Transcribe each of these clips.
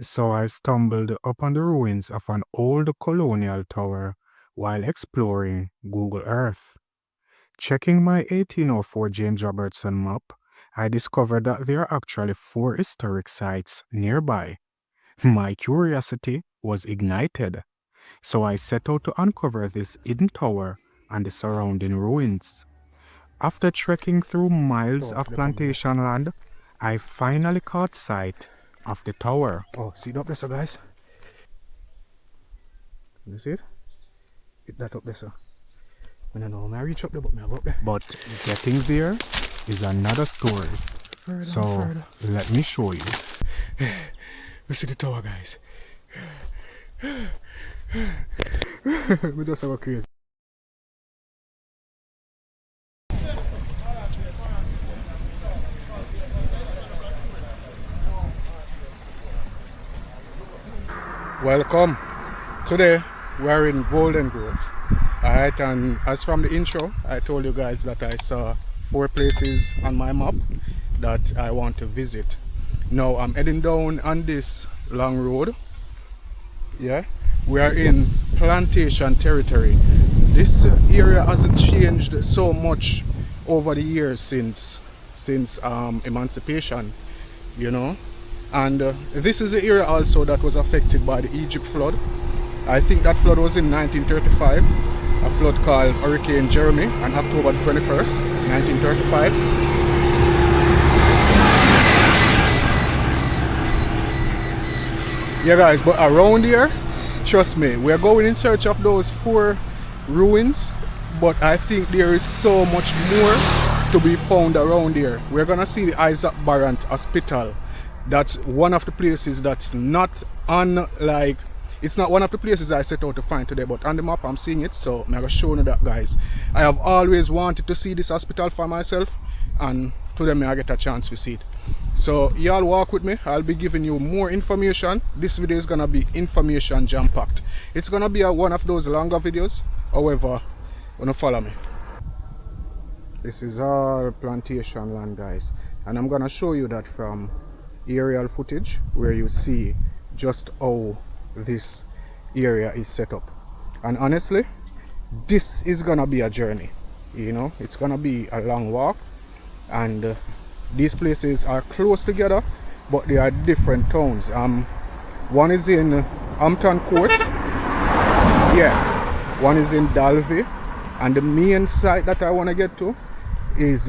So I stumbled upon the ruins of an old colonial tower while exploring Google Earth. Checking my 1804 James Robertson map, I discovered that there are actually four historic sites nearby. My curiosity was ignited, so I set out to uncover this hidden tower and the surrounding ruins. After trekking through miles Oh, of the bomb there. plantation land, I finally caught sight of the tower. Oh, see it up there, so guys. You see it? Hit that up there, so. I don't know, I reach up there, but I go up there. But getting there is another story. Further So and further. let me show you. We see the tower, guys. We just have a crazy. Welcome. Today we are in Golden Grove. Alright, and as from the intro, I told you guys that I saw four places on my map that I want to visit. Now I'm heading down on this long road. Yeah, we are in plantation territory. This area hasn't changed so much over the years since emancipation, you know. And this is the area also that was affected by the Egypt flood. I think that flood was in 1935, a flood called Hurricane Jeremy on October 21st, 1935. Yeah guys, but around here, trust me, we're going in search of those four ruins, but I think there is so much more to be found around here. We're gonna see the Isaac Barrant Hospital. That's one of the places that's not on, like, it's not one of the places I set out to find today, but on the map I'm seeing it, so I'm gonna show you that, guys. I have always wanted to see this hospital for myself, and today I get a chance to see it. So y'all walk with me, I'll be giving you more information. This video is gonna be information jam-packed. It's gonna be one of those longer videos, however, wanna follow me. This is all plantation land, guys, and I'm gonna show you that from aerial footage where you see just how this area is set up. And honestly, this is gonna be a journey, you know. It's gonna be a long walk, and these places are close together, but they are different towns. One is in Hampton Court, yeah, one is in Dalvey, and the main site that I want to get to is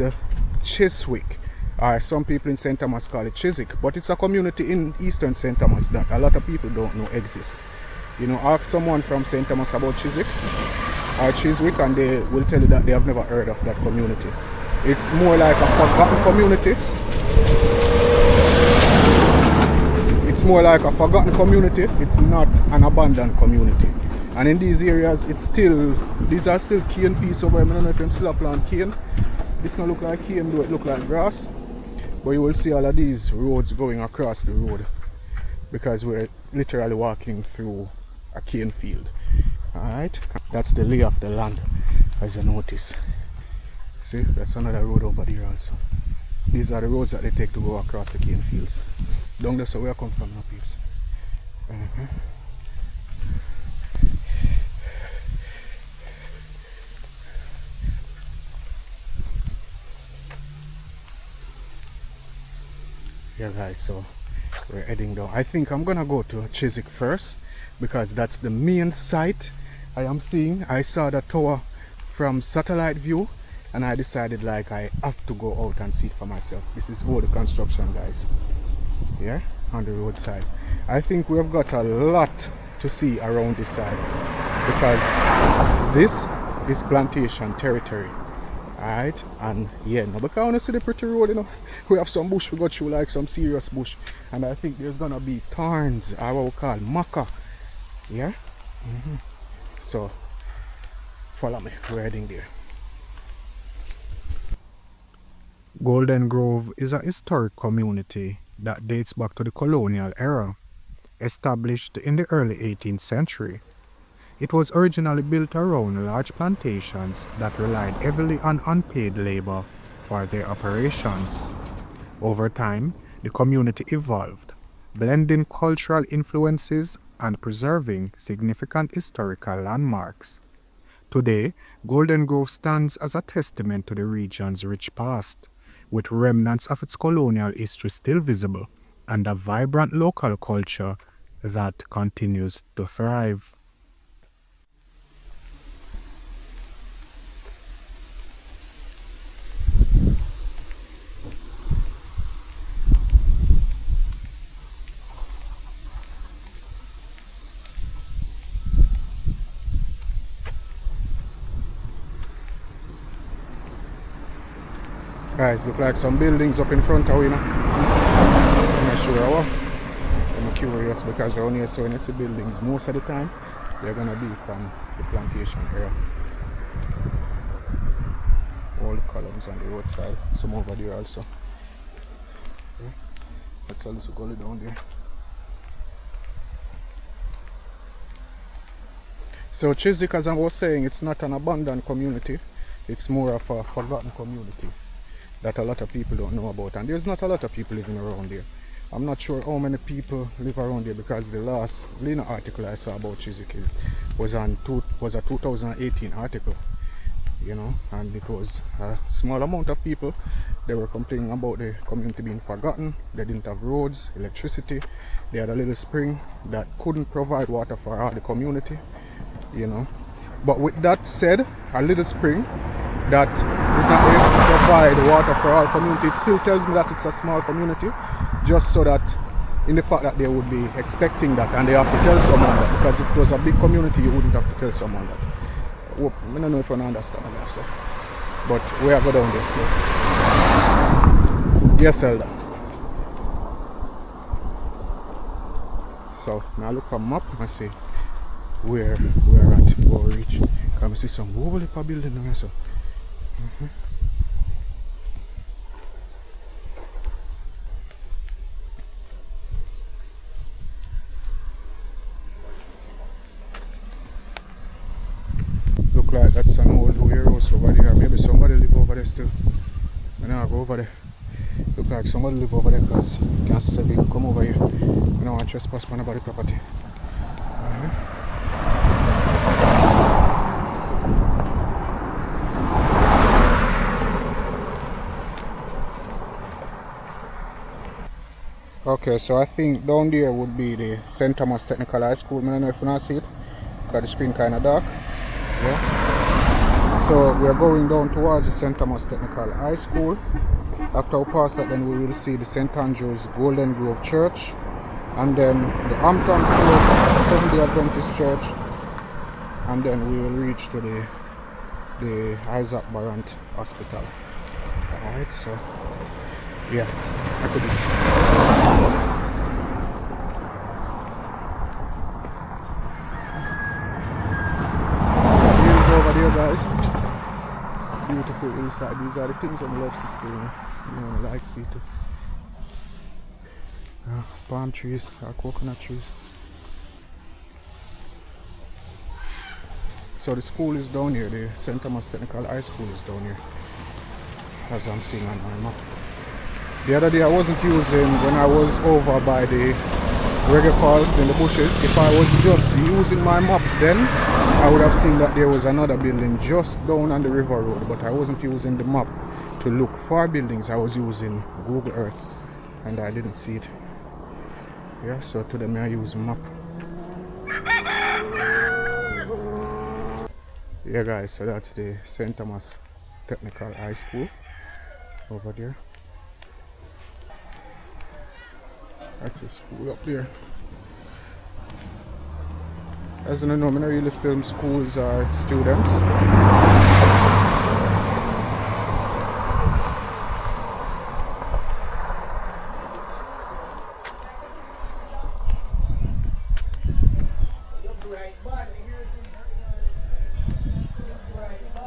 Cheswick, or some people in St. Thomas call it Chiswick, but it's a community in eastern St. Thomas that a lot of people don't know exist. You know, ask someone from St. Thomas about Chiswick or Chiswick and they will tell you that they have never heard of that community. It's more like a forgotten community. It's more like a forgotten community. It's not an abandoned community. And in these areas, it's still, these are still cane piece over here. I don't know if them still plant cane. This don't look like cane, though it look like grass. But you will see all of these roads going across the road because we're literally walking through a cane field. Alright, that's the lay of the land, as you notice. See, that's another road over there also. These are the roads that they take to go across the cane fields. Down there, so where I come from now, peeps. Yeah guys, so we're heading down. I think I'm gonna go to Chiswick first because that's the main site I am seeing. I saw the tower from satellite view and I decided like I have to go out and see it for myself. This is all the construction, guys. Yeah, on the roadside. I think we've got a lot to see around this side because this is plantation territory. Alright, and yeah, now because I want to see the pretty road, you know, we have some bush we go through, like some serious bush, and I think there's gonna be thorns, or what we call maca. Yeah, so follow me, we're heading there. Golden Grove is a historic community that dates back to the colonial era, established in the early 18th century. It was originally built around large plantations that relied heavily on unpaid labor for their operations. Over time, the community evolved, blending cultural influences and preserving significant historical landmarks. Today, Golden Grove stands as a testament to the region's rich past, with remnants of its colonial history still visible and a vibrant local culture that continues to thrive. Guys, look like some buildings up in front of you. I'm not sure how. I'm curious because around here, so when you see buildings, most of the time they're gonna be from the plantation area. All the columns on the roadside, some over there also. Okay. That's a little gully down there. So Chiswick, as I was saying, it's not an abandoned community, it's more of a forgotten community that a lot of people don't know about, and there's not a lot of people living around there. I'm not sure how many people live around there because the last Lena article I saw about Chiswick was a 2018 article, you know, and it was a small amount of people. They were complaining about the community being forgotten. They didn't have roads, electricity. They had a little spring that couldn't provide water for all the community, you know. But with that said, a little spring that is not able to provide water for our community, it still tells me that it's a small community, just so that in the fact that they would be expecting that and they have to tell someone that, because if it was a big community you wouldn't have to tell someone that. I don't know if you understand that, so. But we are going down there still. Yes, Elder. So now look at map and see where we are at, where we reach. Can we see some whole heap of building there, so. Look like that's an old warehouse over there. Maybe somebody live over there still. I know I go over there. Look like somebody live over there because you can't see people come over here. I don't want to trespass on anybody's property. Okay, so I think down there would be the St. Thomas Technical High School. I don't know if you not see it because the screen kind of dark. Yeah. So we are going down towards the St. Thomas Technical High School. After we pass that, then we will see the St. Andrew's Golden Grove Church, and then the Hampton Court Seventh-day Adventist Church, and then we will reach to the Isaac Barrant Hospital. Alright, so yeah, I could views over there, guys. Beautiful hillside. These are the things I love to see, you know, like see too. Palm trees, coconut trees. So the school is down here, the St. Thomas Technical High School is down here, as I'm seeing on my map. The other day I wasn't using, when I was over by the Reggae Falls in the bushes, if I was just using my map then, I would have seen that there was another building just down on the river road, but I wasn't using the map to look for buildings. I was using Google Earth and I didn't see it. Yeah, so today I use map. Yeah guys, so that's the St. Thomas Technical High School over there. That's a school up there. As you know, I don't really film schools or students.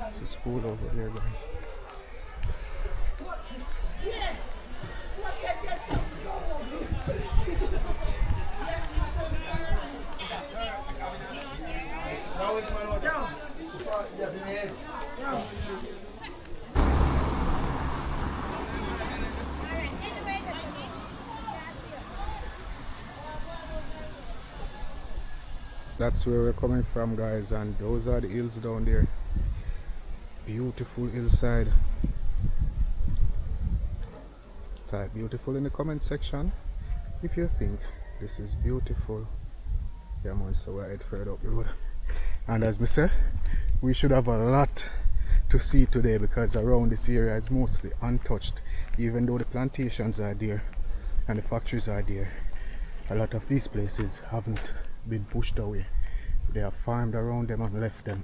It's a school over there, guys. That's where we're coming from, guys, and those are the hills down there. Beautiful hillside. Type beautiful in the comment section if you think this is beautiful. Yeah man, so we're head further up the road. And as I said, we should have a lot to see today because around this area is mostly untouched. Even though the plantations are there and the factories are there, a lot of these places haven't been pushed away. They have farmed around them and left them,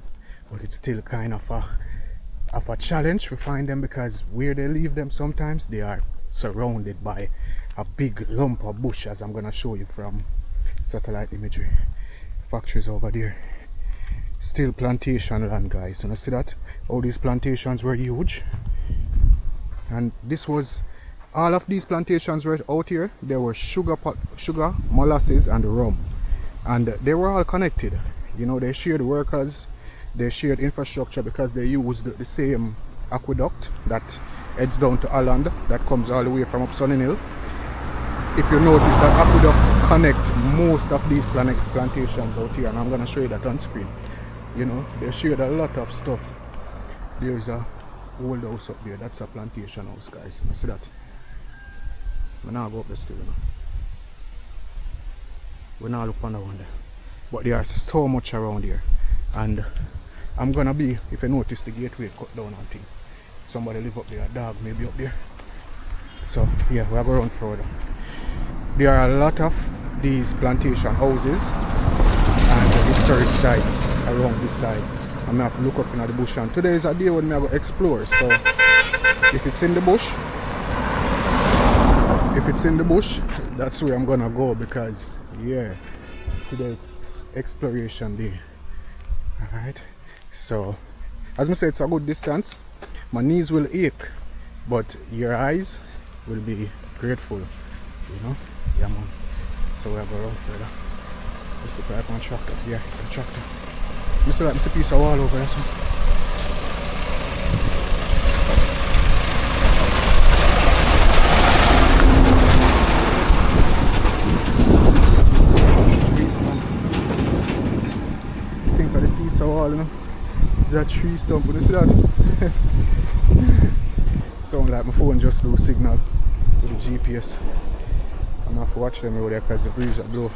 but it's still kind of a challenge to find them because where they leave them sometimes they are surrounded by a big lump of bush, as I'm gonna show you from satellite imagery. Factories over there, still plantation land, guys. And I see that all these plantations were huge, and this was all of these plantations right out here. There were sugar, molasses and rum, and they were all connected. You know, they shared workers, they shared infrastructure because they used the same aqueduct that heads down to Holland, that comes all the way from up Sunny Hill. If you notice, that aqueduct connect most of these plantations out here, and I'm gonna show you that on screen. You know, they shared a lot of stuff. There's a old house up there. That's a plantation house, guys. You see that? We're not go up the still, you know. We're not look on the one there. But there are so much around here. And I'm gonna be, if you notice the gateway cut down and thing. Somebody live up there, a dog maybe up there. So yeah, we're going around further. There are a lot of these plantation houses and historic sites around this side. I'm gonna have to look up in the bush, and today is a day when I'm going to explore. So if it's in the bush, that's where I'm gonna go, because yeah, today it's exploration day. Alright, so as I said, it's a good distance. My knees will ache, but your eyes will be grateful, you know. Yeah man, so we'll go around further. Let's look at one tractor. Yeah, it's a tractor. Mr. Like, Mr. Piece of wall over there. So. Think of the piece of wall, you know. It's a tree stump, you see that? Sound like my phone just lose signal to the GPS. I'm gonna have to watch them over there because the breeze will blow.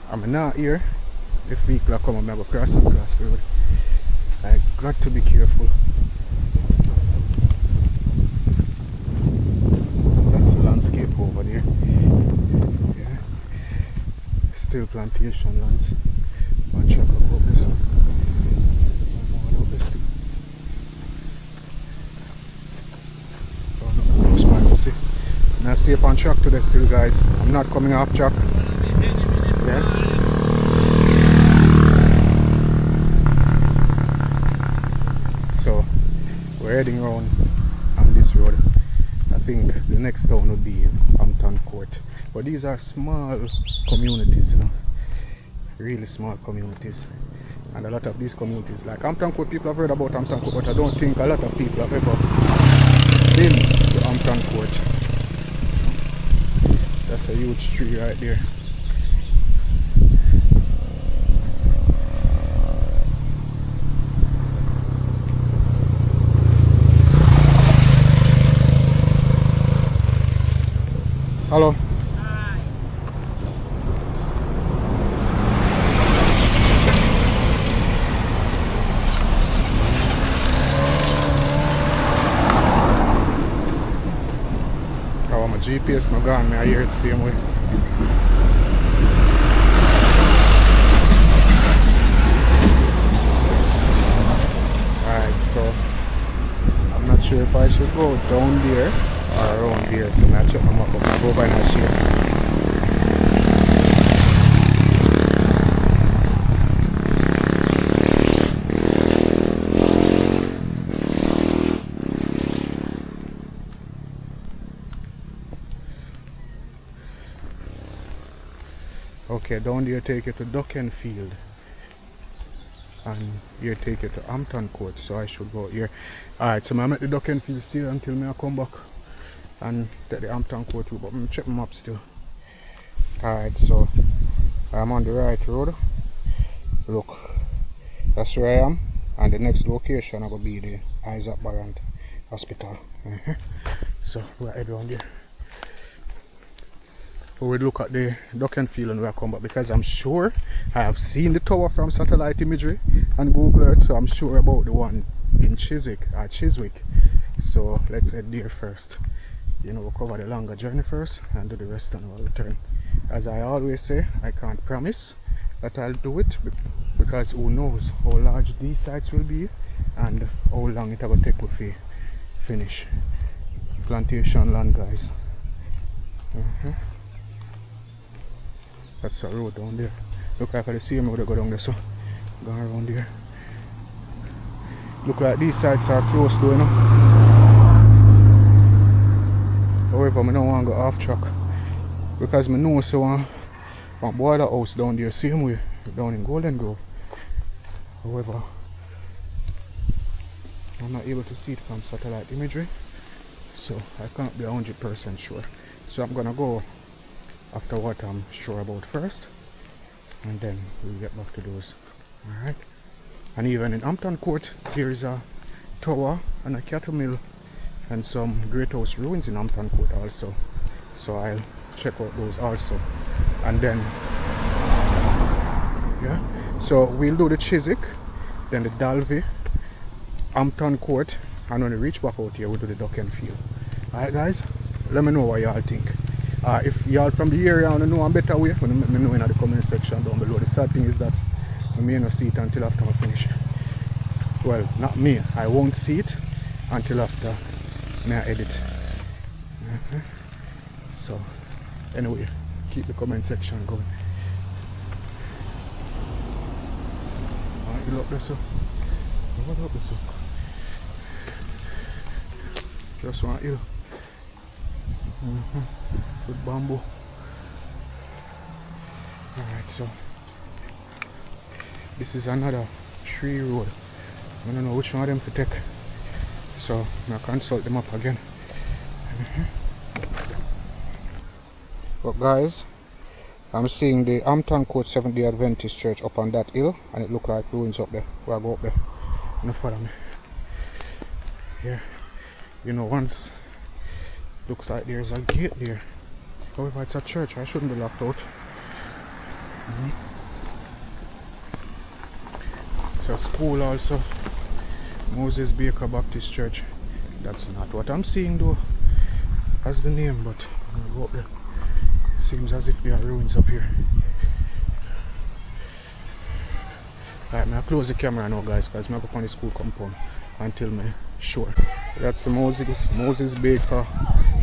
I'm not here. If vehicle come, I'm gonna cross the road. I got to be careful. That's the landscape over there. Yeah. Still plantation lands. One truck up this one. One more up this thing. Oh no, close by, you see. And I stay up on track today still, guys. I'm not coming off track. Yeah. So we're heading around on this road. I think the next town would be Hampton Court. But these are small communities, you know. Really small communities. And a lot of these communities, like Hampton Court, people have heard about Hampton Court, but I don't think a lot of people have ever been to Hampton Court. That's a huge tree right there. Hello. Hi. Oh, my GPS no gone, me I hear it the same way. Alright, so I'm not sure if I should go down there or around here, so I'm check my map up and go by that share. Okay, down there take you to Ducken Field, and here take you to Hampton Court, so I should go here. Alright, so I'm at the Ducken Field still until I come back and take the Hampton Court route, but I'm check my map still. Alright, so I'm on the right road Look, that's where I am, and the next location will be the Isaac Barrant Hospital. So we're head around there. We will look at the duck and field when we come back, because I'm sure I have seen the tower from satellite imagery and Google Earth, so I'm sure about the one in Chiswick. So let's head there first. You know, we'll cover the longer journey first and do the rest and we'll return. As I always say, I can't promise that I'll do it, because who knows how large these sites will be and how long it will take to finish. Plantation land, guys. That's a road down there. Look like I see him would go down there, so go around there. Look like these sites are close though, you know. However, I don't want to go off track, because I know so one border house down there, same way, down in Golden Grove. However, I'm not able to see it from satellite imagery, so I can't be 100% sure. So I'm gonna go after what I'm sure about first, and then we'll get back to those. Alright. And even in Hampton Court, there is a tower and a cattle mill and some great house ruins in Hampton Court also. So I'll check out those also. And then, yeah, so we'll do the Chiswick, then the Dalvey, Hampton Court, and when we reach back out here, we'll do the duck and field. Alright guys, let me know what y'all think. If y'all from the area want to know a better way, let me know in the comment section down below. The sad thing is that I may not see it until after I finish. Well, not me, I won't see it until after I edit. So, anyway, keep the comment section going. Alright, you look this up. What up this up? Just want you. Good bamboo. Alright, so this is another tree road. I don't know which one of them to take, so I'll consult them up again. But guys, I'm seeing the Hampton Court Seventh-day Adventist Church up on that hill, and it looks like ruins up there. We'll go up there. You follow me. Yeah, you know, once looks like there's a gate there. However, it's a church, I shouldn't be locked out. It's a school also, Moses Baker Baptist Church. That's not what I'm seeing though as the name, but I'll go up there. Seems as if there are ruins up here. Alright, I'll close the camera now guys, because I'm up on the school compound until I'm sure. That's the Moses Baker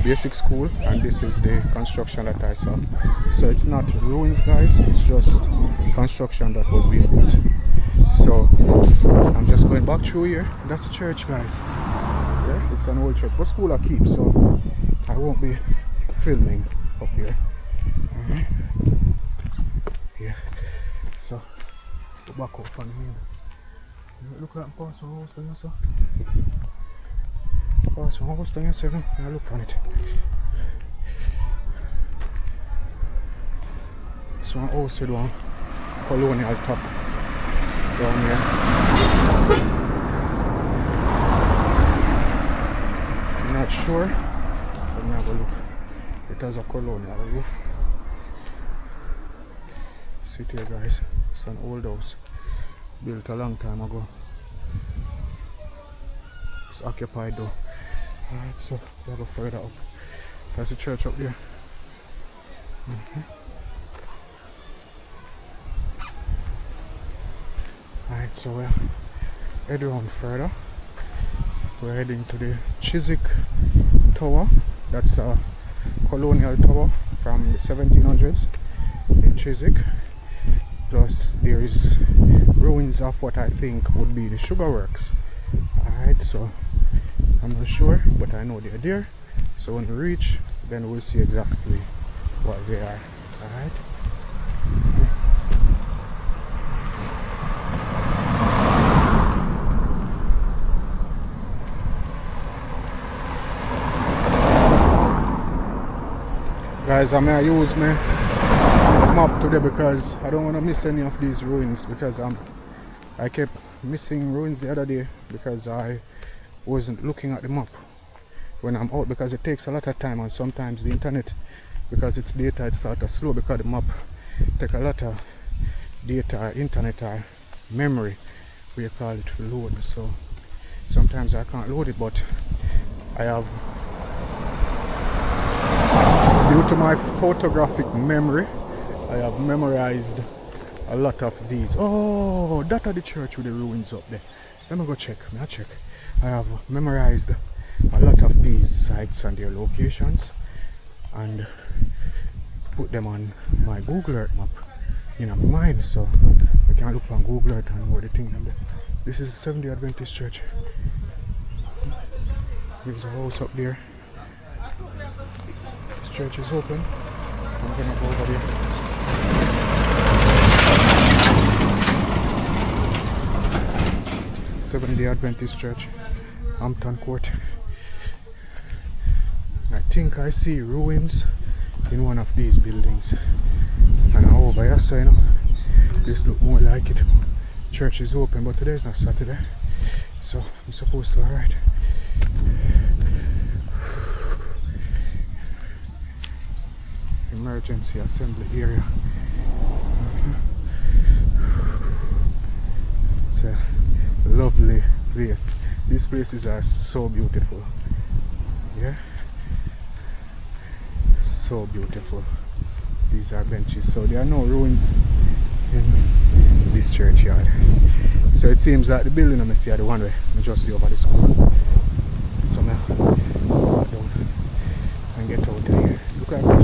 Basic School, and this is the construction that I saw. So it's not ruins guys, it's just construction that was being built. So I'm just going back through here. That's the church guys. Yeah, it's an old church, but school I keep, so I won't be filming up here. Yeah, so go back up on here. Look like past one house thing, so past one house thing, so I look on it. So one house with one colonial top down here. I'm not sure, but I'm gonna look. It has a colonial roof. See it here guys, it's an old house built a long time ago. It's occupied though. Alright, so we go further up. There's a church up there. Alright, so we're heading on further. We're heading to the Chiswick Tower. That's a colonial tower from the 1700s in Chiswick. Plus there is ruins of what I think would be the sugar works. Alright, so I'm not sure, but I know they're there. So when we reach, then we'll see exactly what they are. Alright. Guys, I'm gonna use my map today because I don't want to miss any of these ruins, because I kept missing ruins the other day because I wasn't looking at the map when I'm out, because it takes a lot of time, and sometimes the internet, because it's data, it's sort of slow because the map take a lot of data, internet or memory, we call it, to load. So sometimes I can't load it, but I have, due to my photographic memory, I have memorized a lot of these. Oh, that are the church with the ruins up there. Let me go check. I have memorized a lot of these sites and their locations and put them on my Google Earth map in my mind, so I can look on Google Earth and know the thing. This is the Seventh-day Adventist church. There's a house up there. This church is open. I'm gonna go over there. Seventh-day Adventist church, Hampton Court. I think I see ruins in one of these buildings. And over here, so this look more like it. Church is open, but today is not Saturday, so I'm supposed to alright. Emergency assembly area. It's a lovely place. These places are so beautiful. Yeah, so beautiful. These are benches, so there are no ruins in this churchyard. So it seems like the building I see are the one way I just see over the school. So now go down and get out of here. Look at that.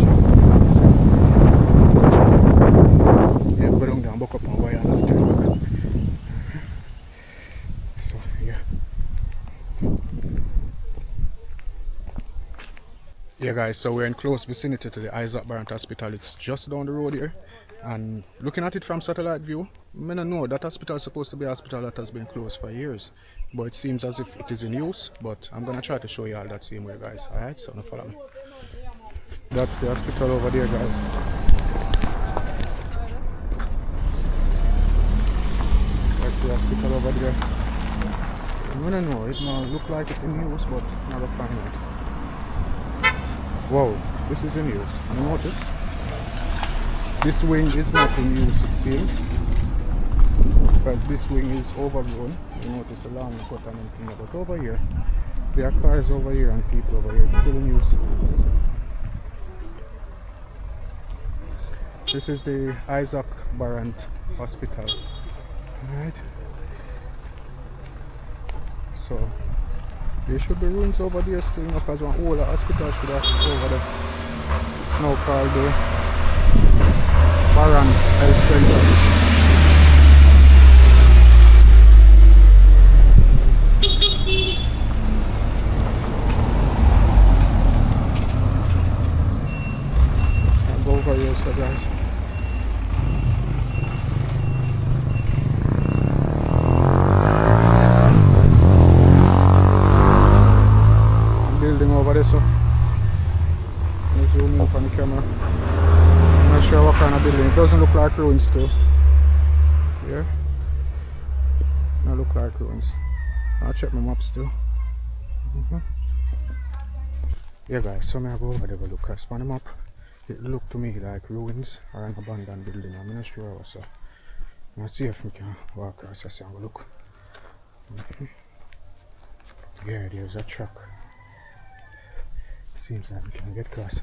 Yeah, go down there and buck up on wire and after. So yeah. Yeah guys, so we're in close vicinity to the Barrant Hospital. It's just down the road here, and looking at it from satellite view, I don't know, that hospital is supposed to be a hospital that has been closed for years, but it seems as if it is in use. But I'm gonna try to show you all that same way, guys. Alright, so now follow me. That's the hospital over there, guys. That's the hospital over there. I don't know, it might look like it's in use, but never find it. Wow, this is in use. You notice? This wing is not in use, it seems. Because this wing is overgrown. You notice a long cut and everything. But over here, there are cars over here and people over here. It's still in use. This is the Barrant Hospital. Alright. So there should be ruins over there still, because one whole hospital should have over there. It's now called the Barrant Health Center. I'll go over here, so guys. Building over there, so I'll zoom in on the camera. I'm not sure what kind of building. It doesn't look like ruins too. Yeah, not look like ruins. I'll check my map still. Yeah guys, so I'll go over there, look at the map. It looked to me like ruins or an abandoned building. I'm not sure also. I'll see if we can walk across this and look. Yeah, there's a truck. Seems like we can get across.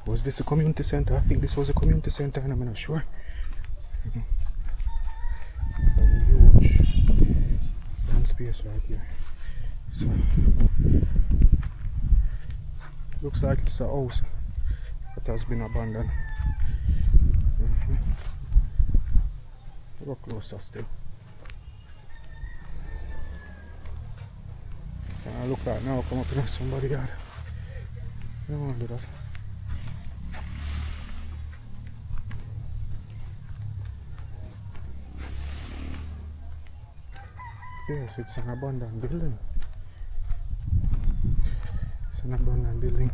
Was this a community center? I think this was a community center, and I'm not sure. Huge damn space right here. So looks like it's a house that has been abandoned. Go closer still. Can I look at now? Come up in somebody yard. I don't want to do that. Yes, it's an abandoned building. It's an abandoned building.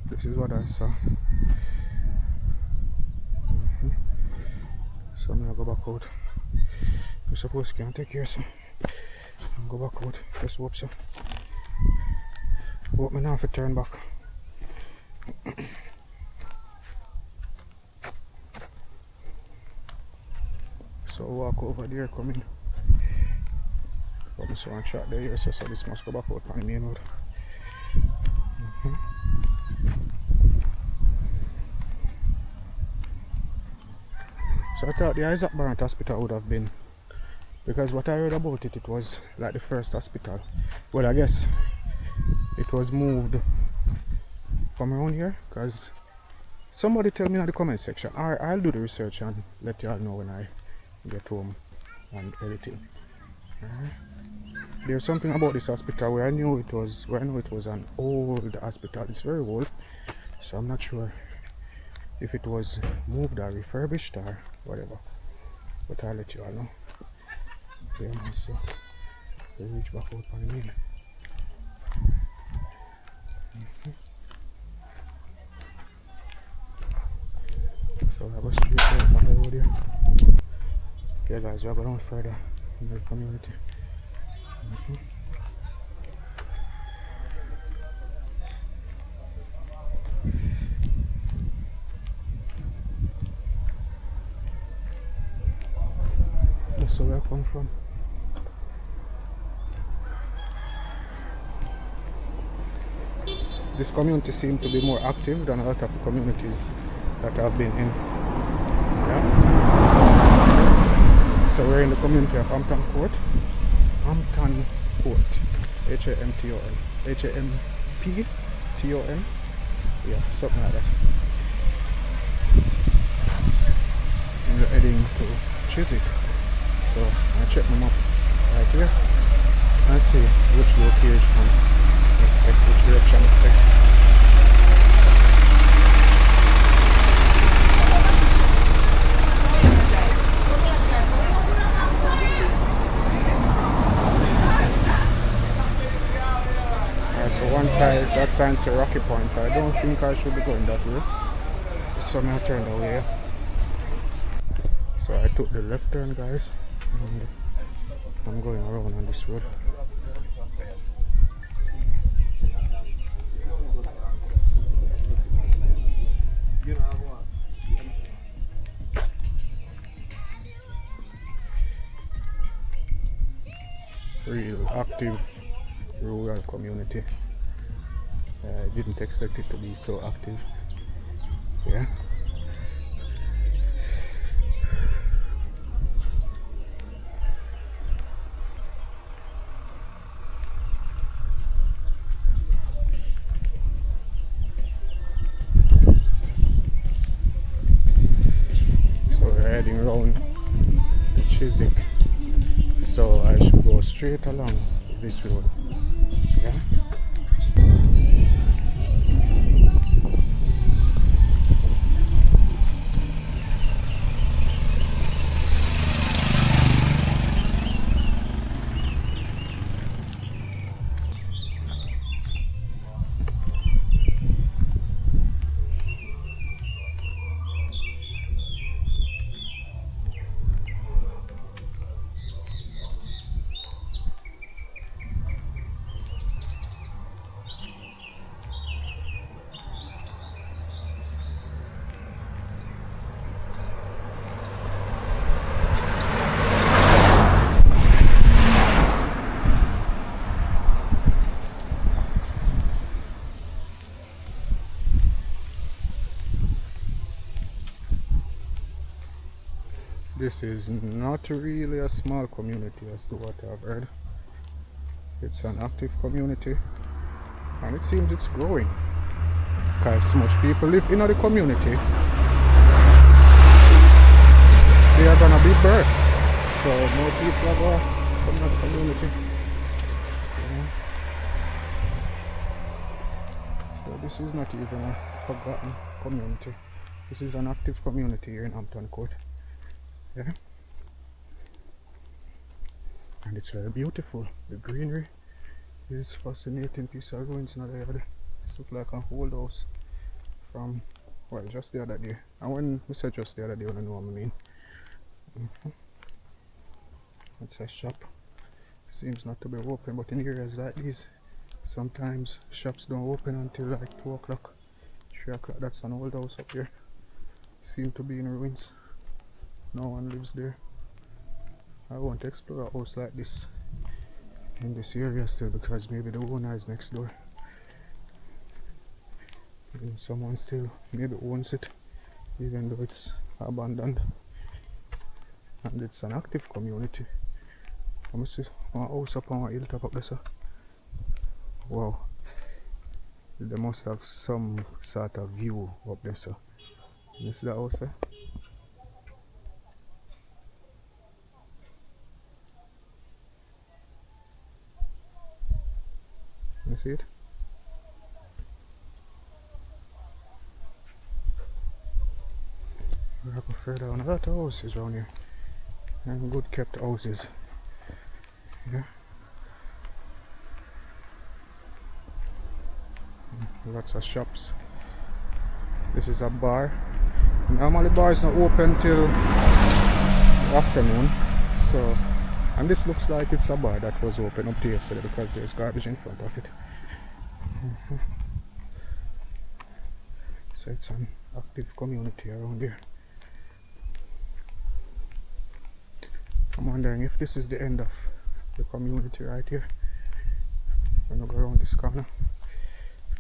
This is what I saw. So I'm gonna go back out. I suppose I can take care so. I'll go back out. Just hope so. Hope me now if I turn back. So walk over there coming. But I saw one shot there, so this must go back out on the main road. So I thought the Isaac Barrant Hospital would have been, because what I heard about it, it was like the first hospital. Well, I guess it was moved from around here, because somebody tell me in the comment section. I'll do the research and let y'all know when I get home and everything. There's something about this hospital where I know it was an old hospital. It's very old, so I'm not sure if it was moved or refurbished or whatever, but I'll let you all know. Yeah, man, so we reach back out on the main. So I go straight down on the road here. Yeah guys, we're going further in the community. That's where I come from. This community seems to be more active than a lot of the communities that I've been in. Yeah. So we're in the community of Hampton Court. Hampton Court. H-A-M-T-O-N. H-A-M-P-T-O-N. Yeah, something like that. And we're heading to Chiswick. So I check them up right here and see which location which direction to take. So one side, that sign says Rocky Point. I don't think I should be going that way. So I'm going to turn away. So I took the left turn, guys, and I'm going around on this road. Real active rural community. I didn't expect it to be so active. Yeah. So we're heading around to Cheswick. So I should go straight along this road. Yeah. This is not really a small community as to what I've heard. It's an active community and it seems it's growing because so much people live in the community. There are gonna be births, so more people are gonna come to the community. Yeah. So this is not even a forgotten community. This is an active community here in Hampton Court. Yeah. And it's very beautiful. The greenery is fascinating. Piece of ruins in the yard. It looks like an old house from, well, just the other day. And when we said just the other day, I don't know what I mean. It's a shop. Seems not to be open, but in areas like these, sometimes shops don't open until like 2 o'clock, 3 o'clock. That's an old house up there. Seem to be in ruins. No one lives there. I want to explore a house like this in this area still, because maybe the owner is next door. Maybe someone still maybe owns it, even though it's abandoned. And it's an active community. Let me see one house up on a hilltop up there, sir. Wow. They must have some sort of view up there, sir. You see that house, sir? You see it? We'll go further on. A lot of houses around here. And good kept houses. Yeah. Lots of shops. This is a bar. Normally bars not open till afternoon. So, and this looks like it's a bar that was open up to yesterday because there's garbage in front of it. So it's an active community around here. I'm wondering if this is the end of the community right here. I'm gonna go around this corner.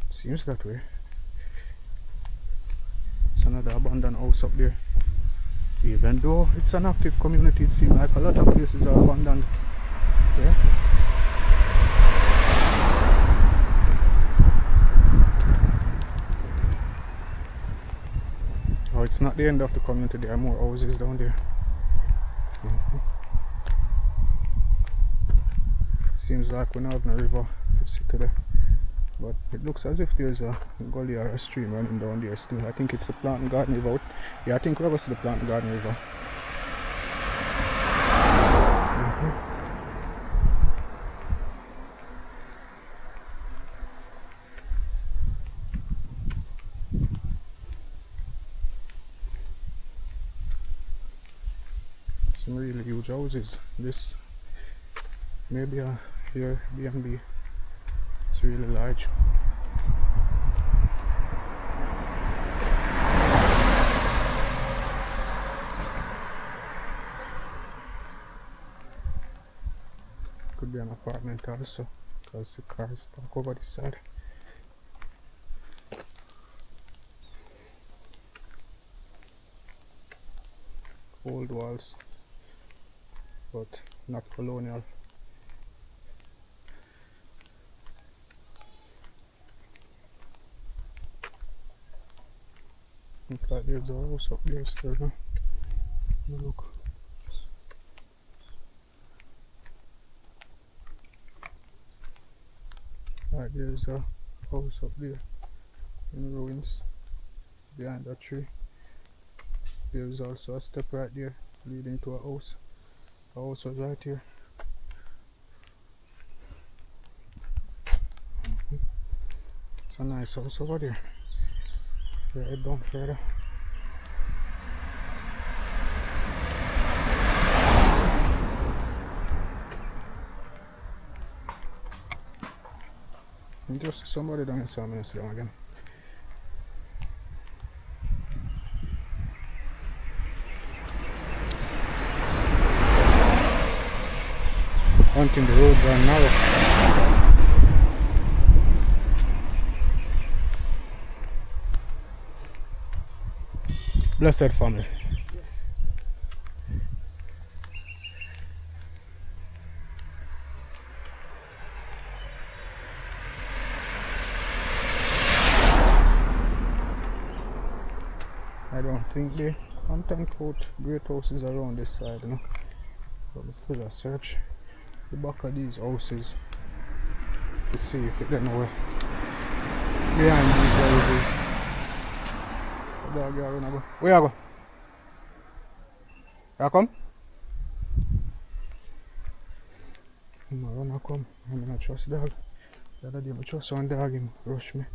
It seems that way. It's another abandoned house up there. Even though it's an active community, it seems like a lot of places are abandoned. Yeah. Oh, it's not the end of the community, there are more houses down there. Seems like we're not having a river to see today, but it looks as if there's a gully or a stream running down there still. I think it's the Plantation Garden River. Yeah, I think we're going to see the Plantation Garden River. Some really huge houses. This maybe a Airbnb. It's really large. Could be an apartment also, because the cars park over this side. Old walls, but not colonial. Looks like there's a house up there still, huh? Look. Right, there's a house up there in ruins behind that tree. There's also a step right there leading to a house. The house was right here. It's a nice house over there. Head down further. And just somebody down here, so I'm gonna sit down again. One thing, the roads are narrow. Blessed family. I don't think the Hampton Court great houses around this side, you know. But we still a search the back of these houses to see if it don't know behind these houses. Dog, you are gonna go. Where you go? You come? I'm gonna come. I'm gonna trust dog. The other day I trust one dog, him rush me.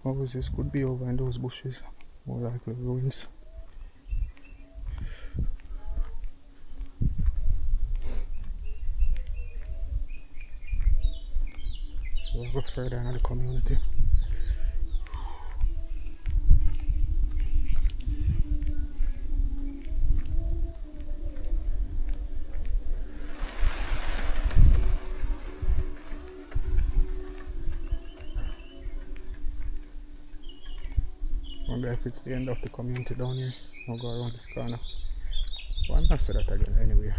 Houses could be over in those bushes. More likely ruins. We'll go further into the community. I wonder if it's the end of the community down here. We'll go around this corner. Well, I'm not say that again anyway.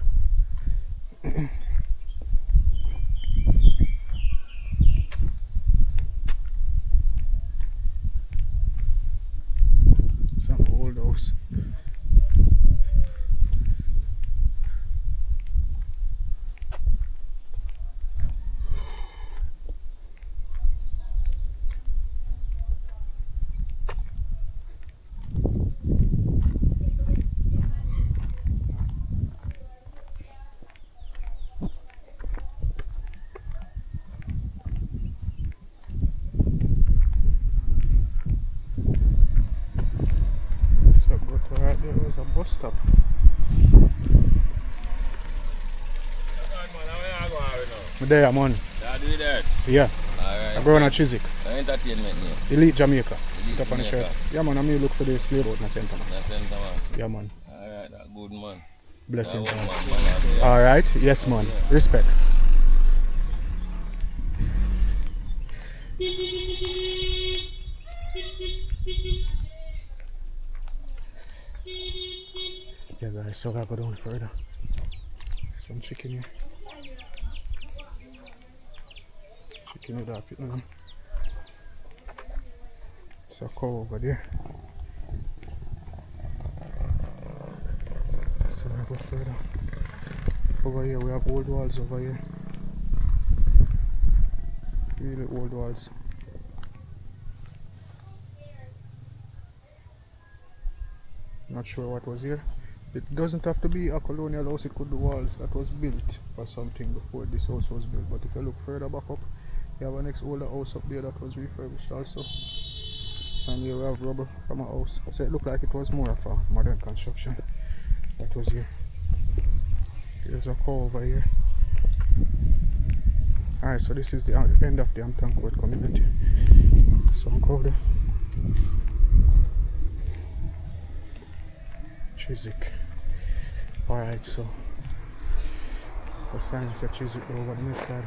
Some old house. Right there was a bus stop. There, man. Do that. Yeah. Alright. I'm going to Chiswick. Entertainment name. Elite Jamaica. Elite Sit up on the Jamaica. shirt. Yeah, man. I'm here look for the slave out in St. Thomas. St. Thomas. Yeah, man. Alright, that good man. Blessing. That one, man. Alright. Yes, man. Respect. Yeah, guys. So I'll go down further. Some chicken here. Chicken with that pit on. It's a cow over there. So I'll go further. Over here we have old walls over here. Really old walls. Not sure what was here. It doesn't have to be a colonial house, it could be walls that was built for something before this house was built. But if you look further back up, you have a next older house up there that was refurbished also. And here we have rubble from a house. So it looked like it was more of a modern construction that was here. There's a cow over here. Alright, so this is the end of the Hampton Court community. Some cow there. Chiswick. Alright, so the sign says Chiswick over the next side.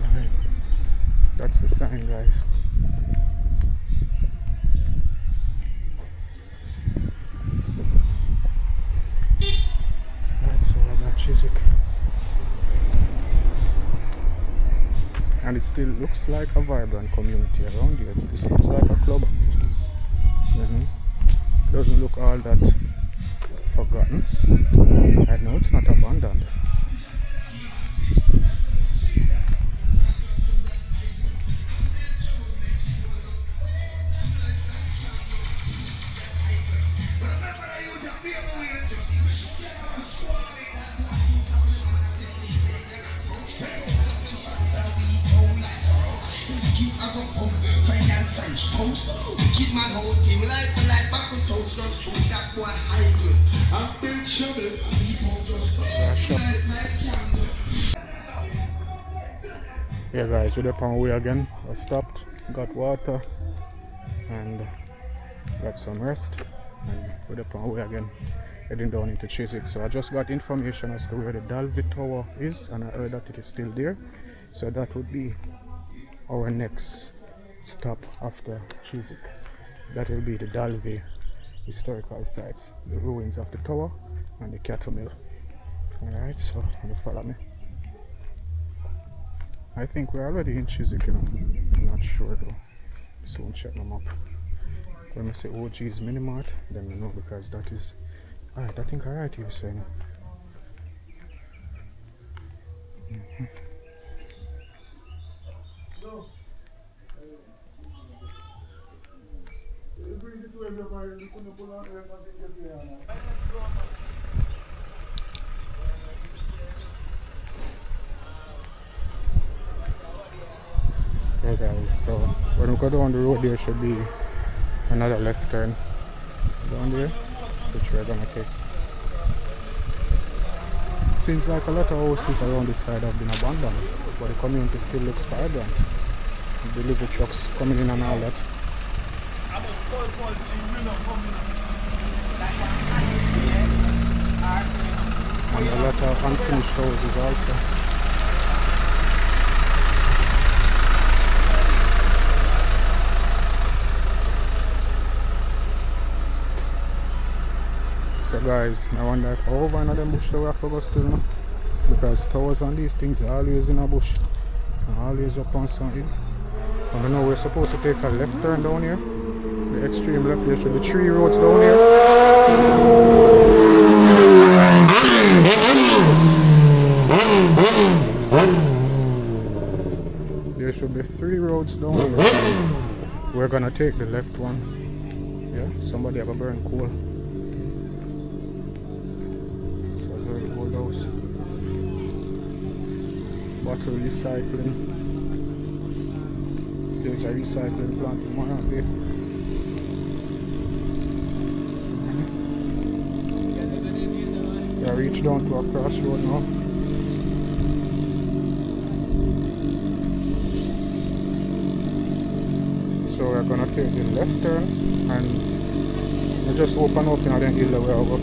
Alright, that's the sign, guys. Alright, so I got Chiswick. And it still looks like a vibrant community around here. This looks like a club. Doesn't look all that forgotten. I know it's not abandoned. French toast. Keep my whole team life like back and toast. Just shoot that boy high good. I'm big trouble. People just Yeah, guys, we're up on way again. I stopped, got water, and got some rest. And we're up on way again, heading down into Chiswick. So I just got information as to where the Dalvey Tower is, and I heard that it is still there. So that would be our next stop after Chiswick. That will be the Dalvey historical sites, the ruins of the tower and the cattle mill. Alright, so you follow me. I think we're already in Chiswick, you know. I'm not sure though. So we'll check them up. When I say OG's Minimart, then we know because that is alright. I think alright you're saying. Okay guys, so when we go down the road there should be another left turn down there, which we're gonna take. Seems like a lot of houses around this side have been abandoned, but the community still looks vibrant. Delivery trucks coming in and all that. And a lot of unfinished houses also. So guys, I wonder if over in them bush we have to go still now. Because towers on these things are always in a bush. And always up on some hill. And I know we're supposed to take a left turn down here. The extreme left, there should be 3 roads down here. There should be 3 roads down here. We're gonna take the left one. Yeah, somebody have a burn coal. So very old house. Bottle recycling. There's a recycling plant in Barrant there. I reach down to a crossroad now. So we're gonna take the left turn and we just open up and then hill where I go.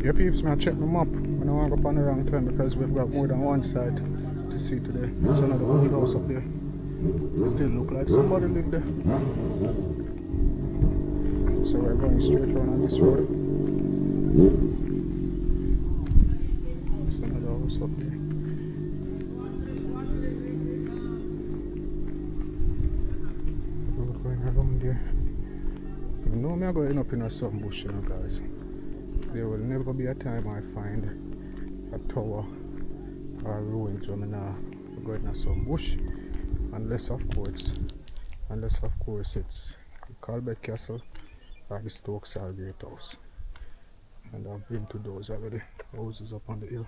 Yeah peeps, I check the map. I don't want to go on the wrong turn because we've got more than one side to see today. There's another old house up there. Still look like somebody lived there. So we're going straight around on this road. There's another house up there. Road going around there. You know me I'm going up in some bush, you know guys. There will never be a time I find a tower or ruins when I'm going in some bush. Unless of course it's the Colbert Castle or the Stokes or Great House. And I've been to those already. Houses up on the hill.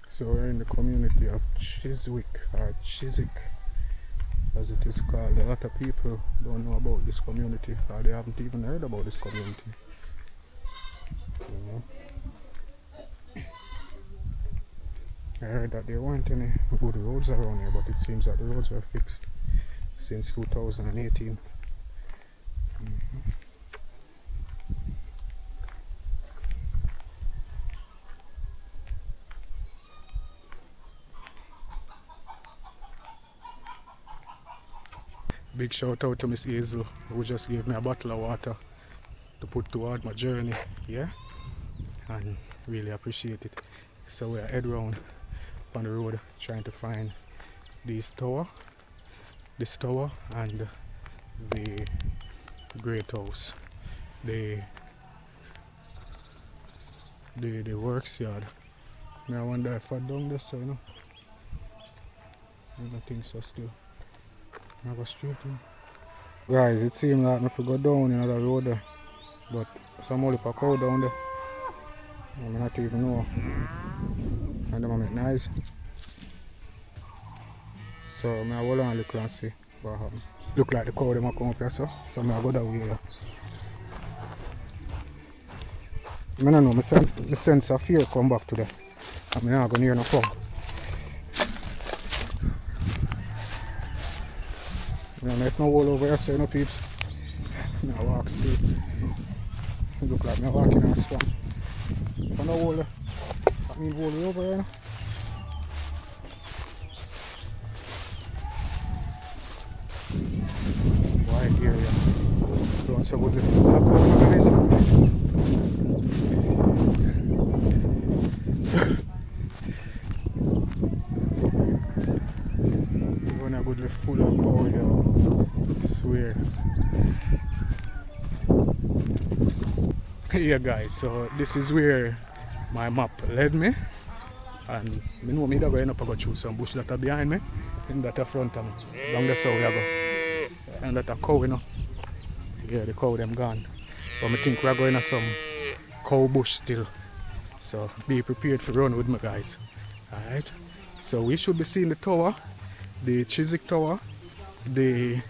So we're in the community of Chiswick or Chiswick as it is called. A lot of people don't know about this community or they haven't even heard about this community. I heard that there weren't any good roads around here, but it seems that the roads were fixed since 2018. Big shout out to Miss Hazel who just gave me a bottle of water to put toward my journey, yeah, and really appreciate it. So we're head round on the road trying to find this tower and the Great House, the works yard. I wonder if I down this, so you know. I don't think so still. I go straight in. Guys, it seems like I go down in the road there, but some only a cow down there. I not even know. And them make noise. So I hold on and look and see what happens. Look like the cow them come up here, so I go that way here. I don't know, my sense of fear come back today. I'm not going near no cow. I make no wall over here, so you know peeps. I walk straight. It look like I'm walking on a swamp. If I no wall there, that means wall over here. Wide area. Don't so good little black one, guys. Yeah guys, so this is where my map led me, and I know me that going up I go through some bush that are behind me and that are front of me. Down there so we go. And that are cow, you know. Yeah, the cow them gone. But I think we are going to some cow bush still. So be prepared for run with me guys. Alright. So we should be seeing the tower, the Chiswick tower, the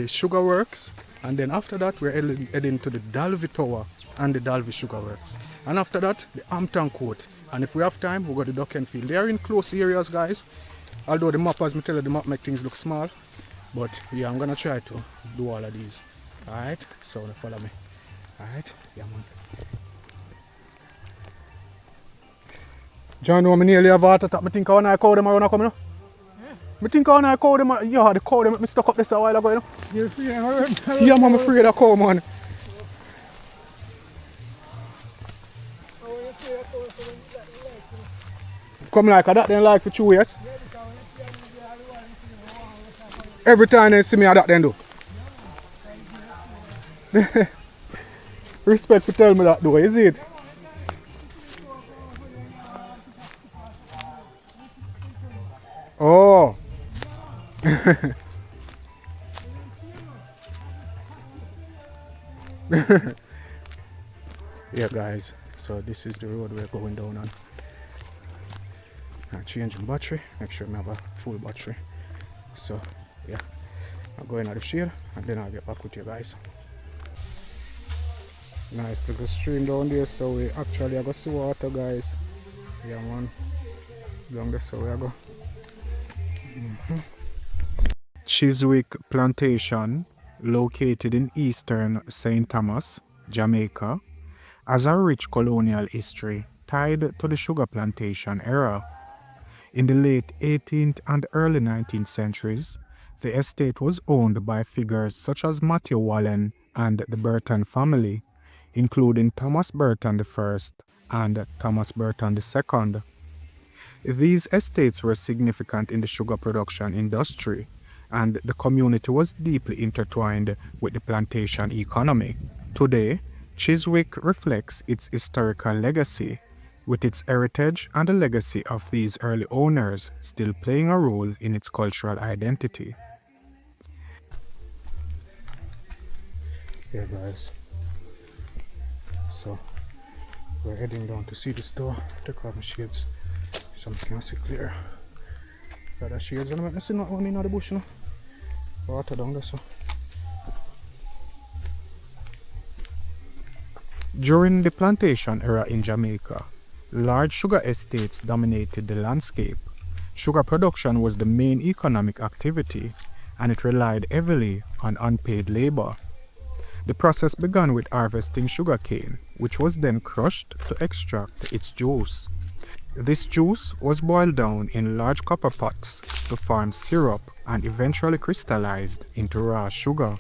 sugar works, and then after that we're heading to the Dalvey tower and the Dalvey sugar works. And after that the Hampton Court. And if we have time we'll go to the Duck and Field. They are in close areas guys. Although the map, as I tell you, the map make things look small. But yeah, I'm gonna try to do all of these. Alright, so follow me. Alright, yeah man. John, know me nearly have a heart attack. I think I want to call them around coming. I think I want to call them. Yeah, the cow them. I stuck up this a while ago. You know? You're afraid of yeah, man, I'm afraid of cow, man. Come like that, then like for 2 years. Every time they see me, I that then do. Respect for tell me that though, is it? Oh. Yeah guys, so this is the road we're going down on. I'm changing battery, make sure I have a full battery. So yeah, I'm going out the shade and then I'll get back with you guys. Nice little stream down there, so we actually are going to see water guys. Yeah man, down there so we are go. Chiswick Plantation, located in eastern St. Thomas, Jamaica, has a rich colonial history tied to the sugar plantation era. In the late 18th and early 19th centuries, the estate was owned by figures such as Matthew Wallen and the Burton family, including Thomas Burton I and Thomas Burton II. These estates were significant in the sugar production industry, and the community was deeply intertwined with the plantation economy. Today, Chiswick reflects its historical legacy, with its heritage and the legacy of these early owners still playing a role in its cultural identity. Yeah guys, so we're heading down to see the store, take off my shades so I can see clear. Got the shades and I'm not see nothing in the bush, you know. Water down there so. During the plantation era in Jamaica, large sugar estates dominated the landscape. Sugar production was the main economic activity, and it relied heavily on unpaid labor. The process began with harvesting sugarcane, which was then crushed to extract its juice. This juice was boiled down in large copper pots to form syrup and eventually crystallized into raw sugar.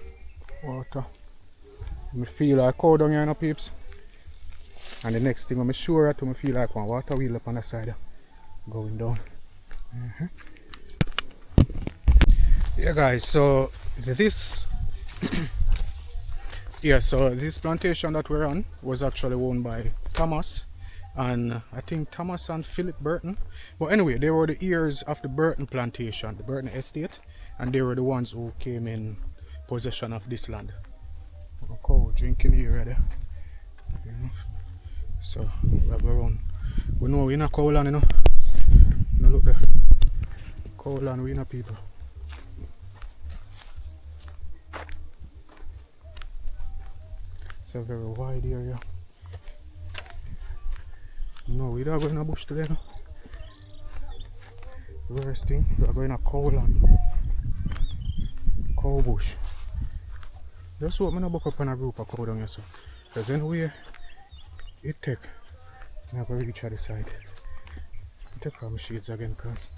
Water. I feel like cow down here, you know, peeps. And the next thing I'm sure at I feel like one water wheel up on the side going down. Yeah guys, so this this plantation that we're on was actually owned by Thomas and I think Thomas and Philip Burton. But anyway, they were the heirs of the Burton plantation, the Burton estate, and they were the ones who came in possession of this land. A cow drinking here already. So we'll go around. We know we're in a cow land, you know. Now look there. Cow land, we're in a people. It's a very wide area. No, we don't go in a bush today, no. Worst thing, we are going a cow land. Cow bush. Just hope I don't buck up on a group of cow down here, so. Because anyway, it take. I'm not going to reach at the side. I take off my shades again because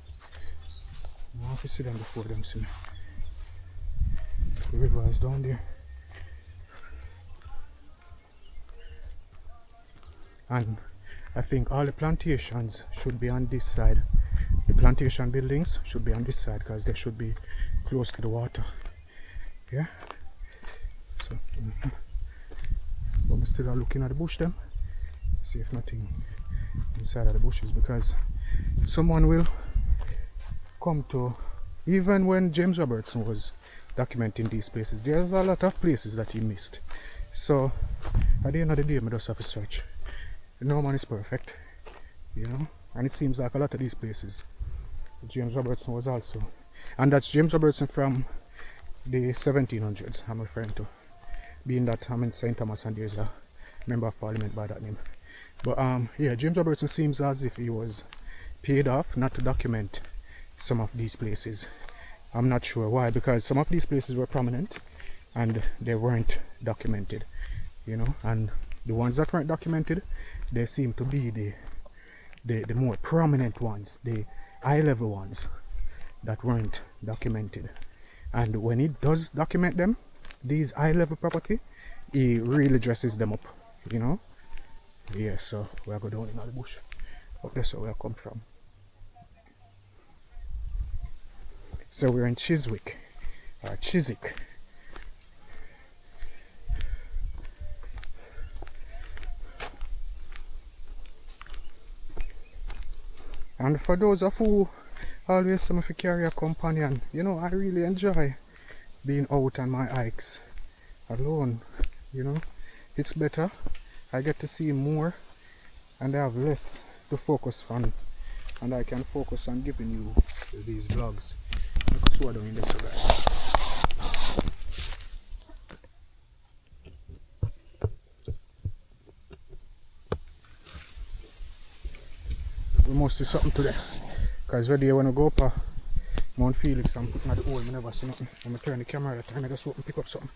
I have to see them before them see me. The river is down there. And I think all the plantations should be on this side. The plantation buildings should be on this side because they should be close to the water. Yeah. still looking at the bush them. See if nothing inside of the bushes, because someone will come to, even when James Robertson was documenting these places, there's a lot of places that he missed. So at the end of the day, I just have to search. No man is perfect, you know, and it seems like a lot of these places James Robertson was also, and that's James Robertson from the 1700s I'm referring to, being that I'm in St. Thomas and there's a member of parliament by that name. But yeah, James Robertson seems as if he was paid off not to document some of these places. I'm not sure why, because some of these places were prominent and they weren't documented, you know, and the ones that weren't documented, they seem to be the more prominent ones, the high level ones that weren't documented. And when he does document them, these high level property, he really dresses them up, you know. Yeah, so we'll go down in the bush. Up there, so where I come from. So we're in Chiswick, or Chiswick. And for those of who always say if you carry a companion, you know, I really enjoy being out on my hikes alone, you know. It's better. I get to see more and I have less to focus on, and I can focus on giving you these vlogs. Look at what I'm doing this, guys. We must see something today, because when I go up Mount Felix, I'm putting at the hole, I never see nothing. When I turn the camera that time, I just hope and pick up something.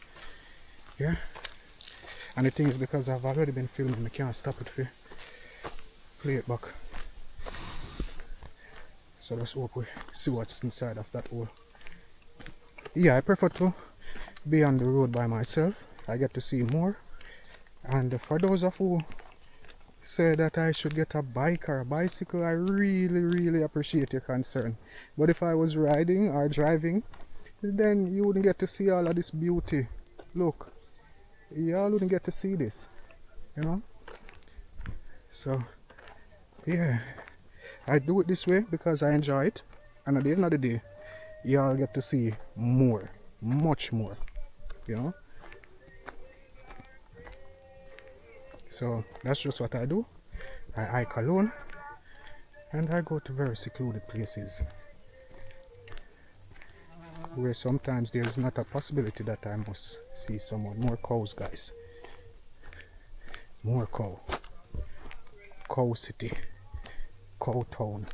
Yeah? And the thing is, because I've already been filming, I can't stop it for play it back. So let's hope we see what's inside of that hole. Yeah, I prefer to be on the road by myself. I get to see more. And for those of who say that I should get a bike or a bicycle, I really appreciate your concern. But if I was riding or driving, then you wouldn't get to see all of this beauty. Look, y'all wouldn't get to see this, you know. So yeah, I do it this way because I enjoy it, and at the end of the day, y'all get to see more, much more, you know. So that's just what I do. I hike alone and I go to very secluded places where sometimes there's not a possibility that I must see someone. More cows, guys. More cow. Cow city. Cow town.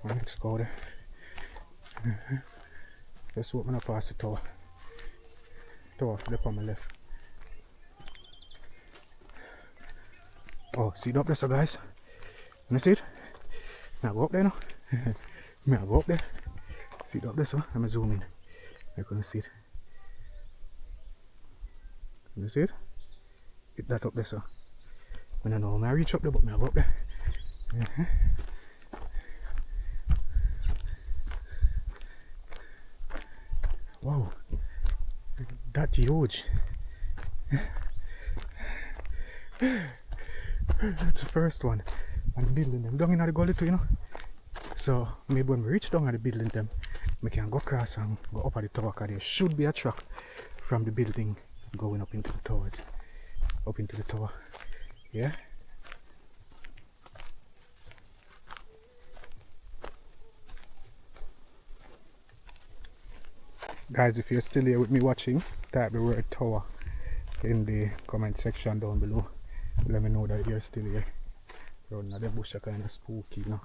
Let's go there. Let's open up past the tower. Tower flip on my left. Oh, see it up there, so guys? You see it? Now go up there now. Now go up there. See it up there, so I'm gonna zoom in. I couldn't see it. You see it? Hit that up there, so. I don't know, I reach up there, but I go up there. Wow, that's huge. That's the first one. And building them down in the gully too, you know. So maybe when we reach down at the building them, we can go across and go up at the tower, because there should be a track from the building going up into the towers. Up into the tower. Yeah. Guys, if you're still here with me watching, type the word tower in the comment section down below. Let me know that you're still here. Round the bush are kind of spooky now.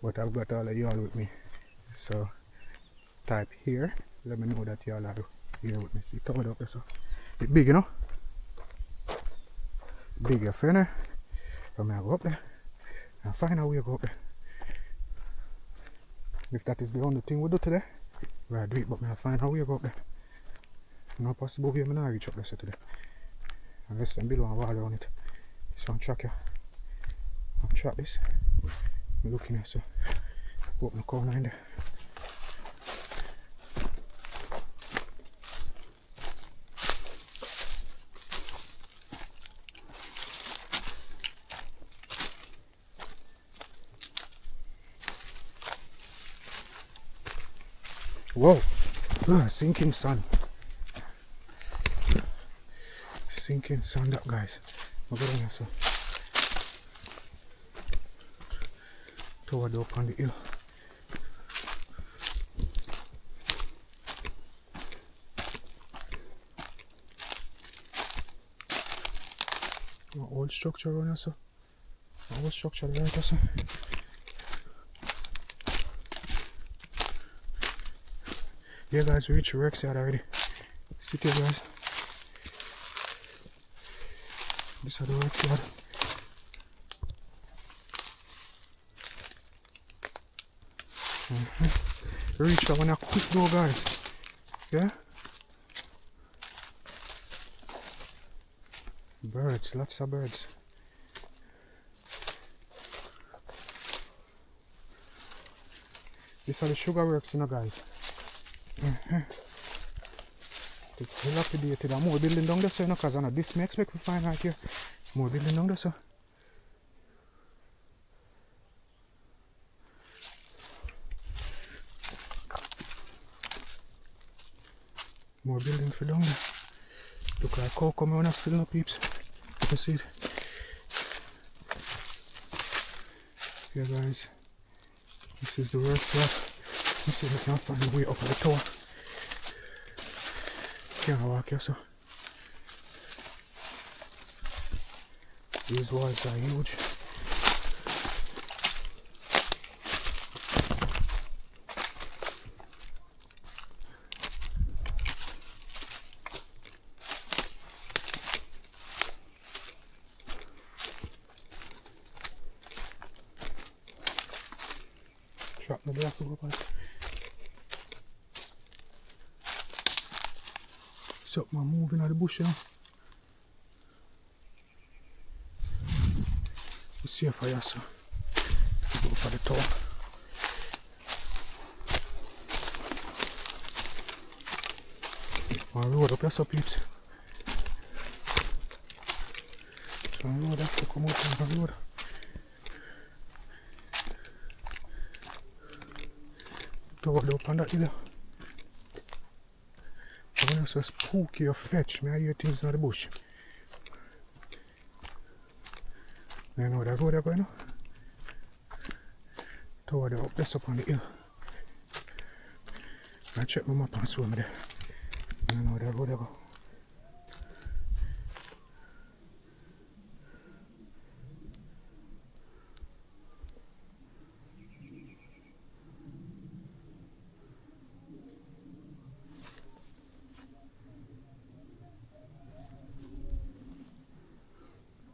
But I've got all of y'all with me. So type here. Let me know that y'all are here with me. See, tower up there, so it's big, you know. Big your friend. So I go up there and find out where to go up there. If that is the only thing we do today, we'll do it, but I'll find out where to go up there. No possible way I not reach up there today. Unless I'm below a wall around it. So I'm track here. I'll track this. I'm looking here, so open the corner in there. Whoa. Sinking sun. Sinking sun up, guys. Look at that, so. Toward up on the hill. Old structure around here, so. Old structure right there, so. Yeah, guys, we reached Rex yard already. Sit here, guys. This is the Rex yard. We reached that one a quick though, guys. Yeah? Birds, lots of birds. These are the sugar works, you know, guys. It's dilapidated. And more building down there, so, you know, because I know this may expect to find out here. More building down there, so. More building for down there. Look like cow coming on, still no peeps. You can see it. Yeah, guys. This is the works yard. Let's see if I can find the way up the tower. Can't walk here, so. These walls are huge. Trap the black to go by. Something moving out of the bush, you know. We'll see if I have some. Go for the tower. One road up here, so peeps. One road have to come out on the road. Tower up on that hill. When it's so spooky or fetch, may I hear things in the bush. I know that road I go, you know. Tower up this up on the hill. I check my map and swim there. I know that road I go.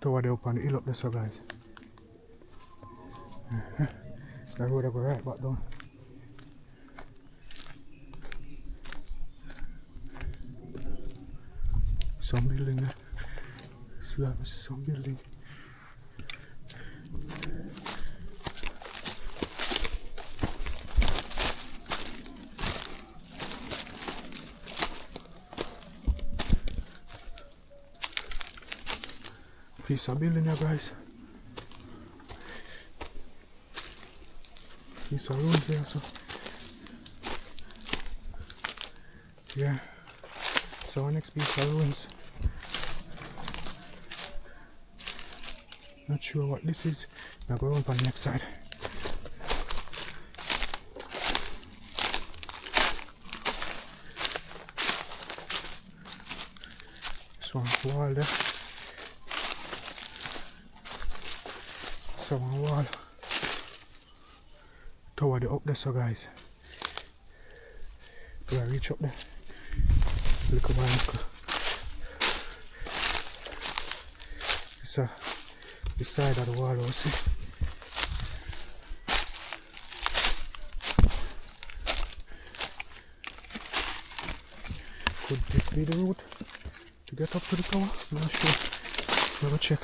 Tower up on the hill up there, so guys. That road I go right back down. Some building there. So that was some building. Piece of building here, guys. Piece of ruins there, so. Yeah. So our next piece of ruins. Not sure what this is. Now go on the next side. This one wall there. So one wall. Tower the up there, so guys. Do I reach up there? Look by look. This side of the wall also. Could this be the route to get up to the tower? I'm not sure. Let me check.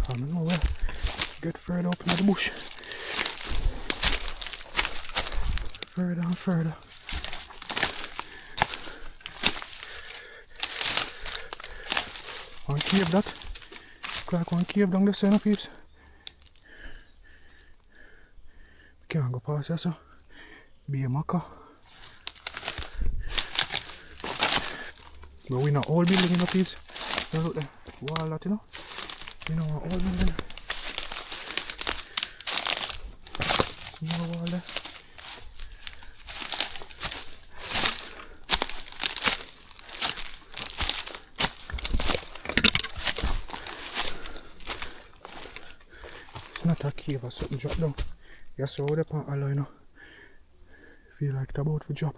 I don't know where. Get further up in the bush. Further and further. One cave that. Look like one cave down the center, peeps. We can't go past here, so. Be a maca. But we not all building, you know, peeps. Look there. Wall that, you know. We know all building. No wall there. It's not a cave or something drop down. You saw the pan alloy, you know. Feel like it's about to drop.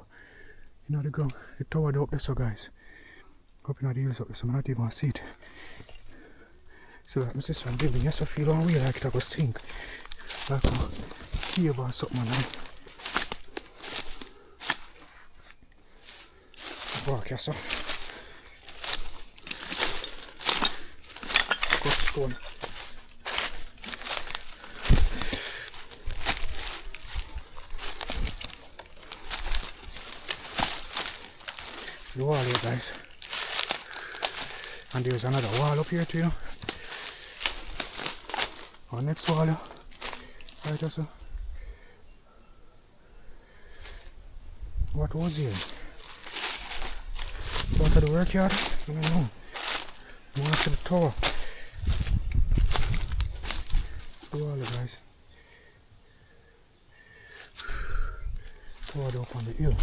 You know the ground. The tower up there, so guys. Up in the hills up there, so I not even see it. So like I see some building, yes, I feel one way like it will sink. Like a cave or something, man. Walk, yes, sir. Cut stone. See the wall here, guys. And there's another wall up here too, you know. Our next wall here. Right there, sir. What was here? Part of the workyard? I don't know. More to the tower. The wall here, guys. Tower up on the hill.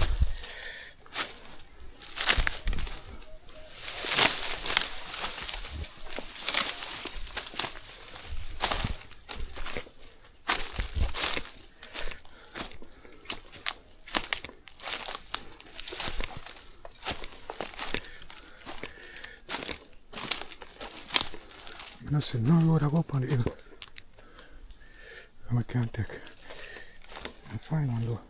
There's no road I go up on the hill. And I can't take. I'll find one though.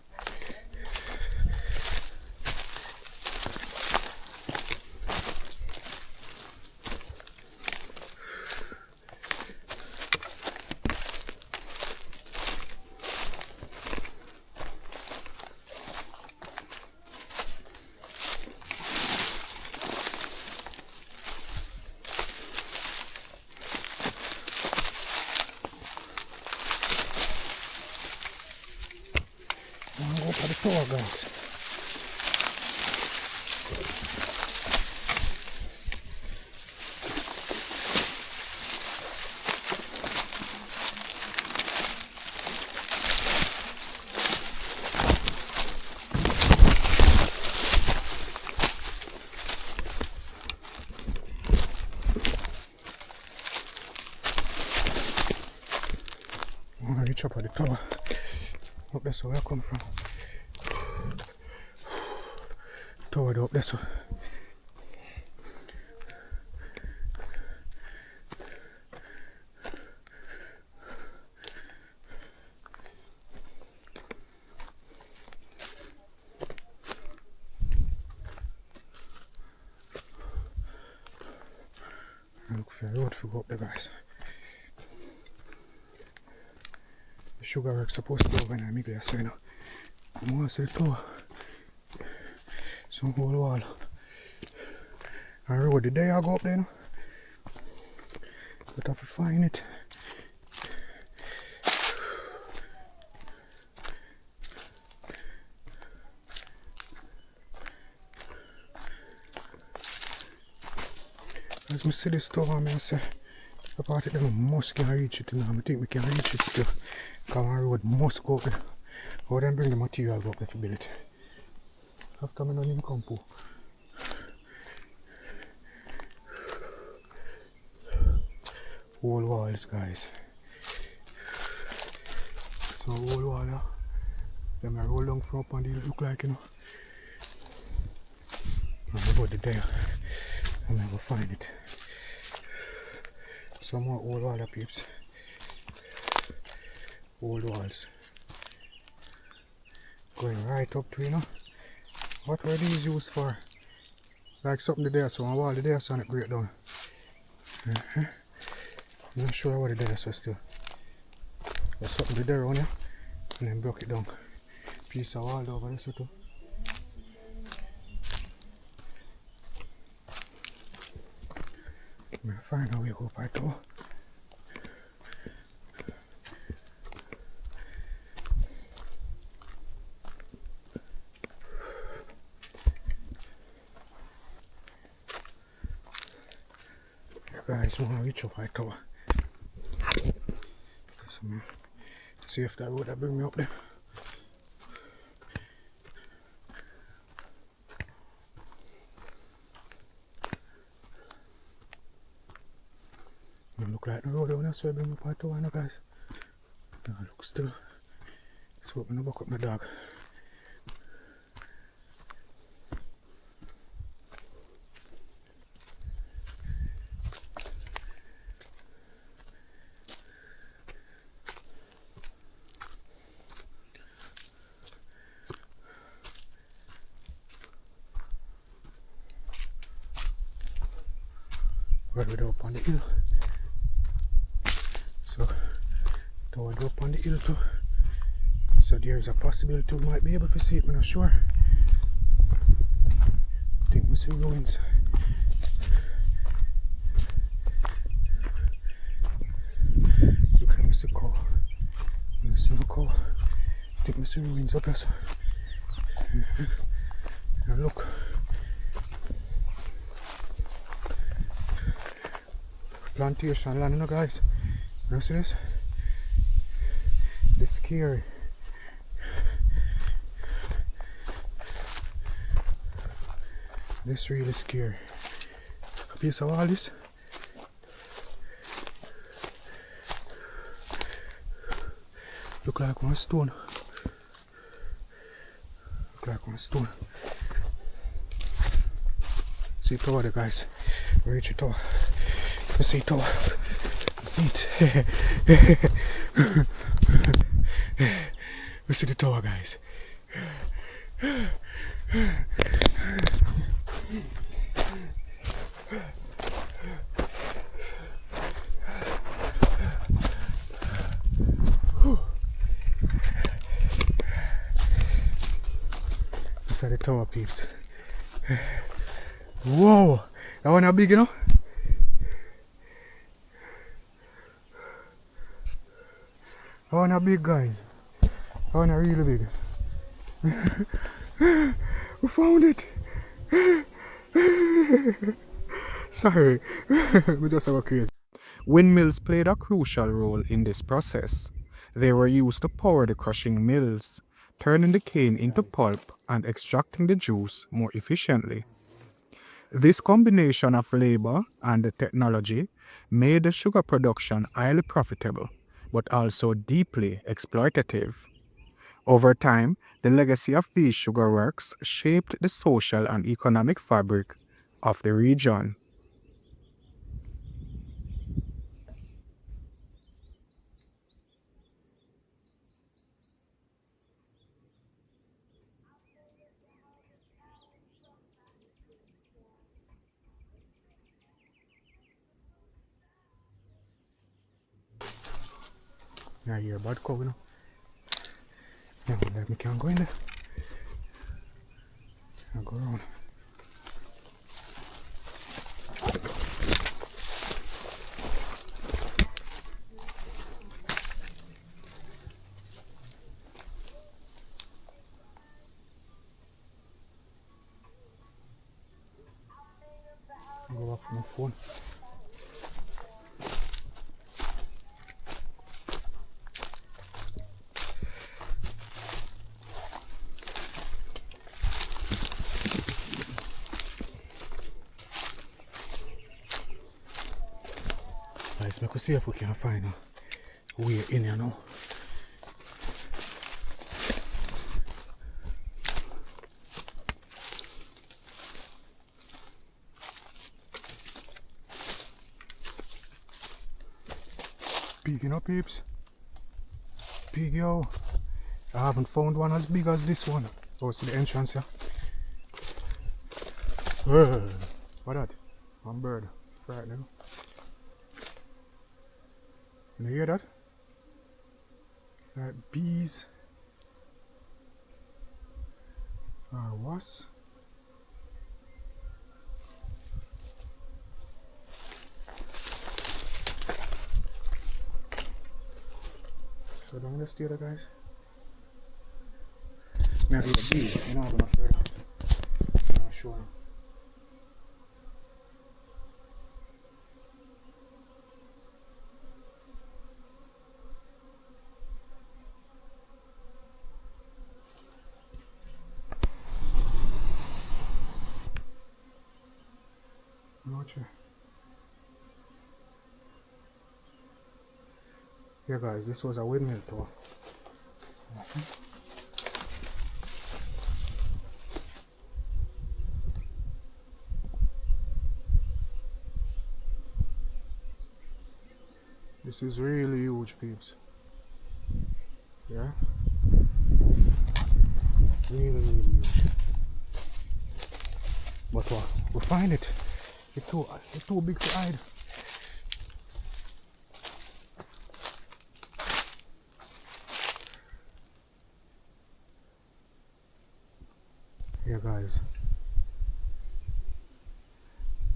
I'll go for the tower, guys. I'm gonna reach up at the tower. Up there, so where I come from. Tower up there, so. I look for a road to go up there, guys. The sugar works supposed to go when I make it, so you know. I'm going to see the tower. Some whole wall. And road the day I go up there, you know. But I have to find it. As I see this tower, I say, the part of them must can reach it now. I think we can reach it still. Because our road must go up there. Or then bring the material up there to build it. After I don't even come to. Whole walls, guys. So whole wall, yeah. Then I roll down from up and it look like, you know. I'll go there. I'm gonna go find it. Some more old wall, peeps. Old walls. Going right up to, you know. What were these used for? Like something there, so a wall there, so it break down. I'm not sure what it is, so still. There's something there on here, and then broke it down. Piece of wall over there, so too. I find how we go by door. Guys, want to reach up by tower. See if that road that bring me up there. It look like the road when I saw bring me up by tower, guys. Now look still. Let's open the buck up my dog. Right up on the hill. So toward up on the hill too. So there's a possibility we might be able to see it, I'm not sure. I think we see ruins. Look at Mr. Cow. Mr. Cow. I think we see ruins up there. So. Now look. Plantation land, you know, guys. You see this? It's scary. This really scary. A piece of all this. Look like one stone. Look like one stone. See it over there, guys. Reach it over. See it over. See it. We see the tower, guys. These are the tower, peeps. Whoa! That one are big, you know? That one are big, guys. That one are really big. We found it! Sorry, we just have a crazy. Windmills played a crucial role in this process. They were used to power the crushing mills, turning the cane into pulp and extracting the juice more efficiently. This combination of labor and the technology made the sugar production highly profitable, but also deeply exploitative. Over time, the legacy of these sugar works shaped the social and economic fabric of the region. Yeah, you're about to go, you know. Yeah, let me can't go in there. I'll go around. I'll go back for my phone. Let's make us see if we can find a way in here now. Big, you know, peeps. Big, yo. I haven't found one as big as this one. Oh, see the entrance here. What that? One bird. Right now. Can you hear that? Like bees. Or wasps. down the stair, guys. Me have the bees, you know, I'm gonna further. I'm not sure. Watch it. Yeah, guys, this was a windmill tour. This is really huge, peeps. Yeah? Really huge. But we'll find it. It's too big to hide. Yeah, guys.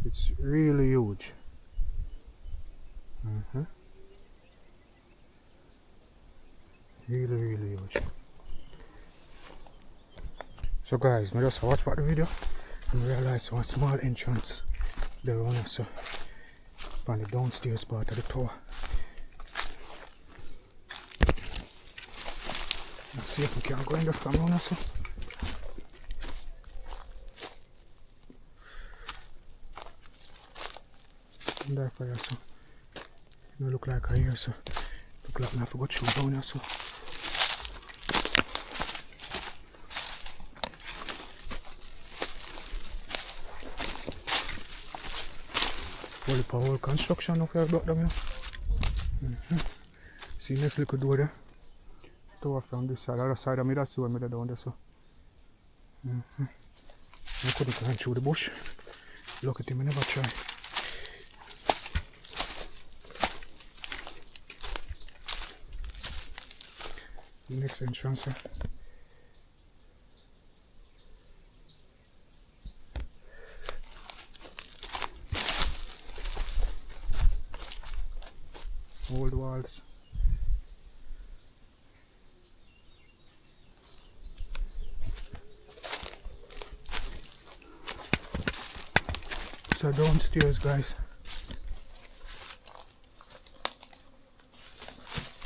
It's really huge. Really huge. So guys, I just watch the video and realize one small entrance there on us, so on the downstairs part of the tower. Let's see if we can go in there from around us. There for you, so it look like I hear, so look like I forgot to go down here, so. Whole construction of your block down here. See next little door there. Door from this side, other side of me, that's the one down there, so. I couldn't climb through the bush. Look at him, I never try. The next entrance here. Old walls. So downstairs, guys.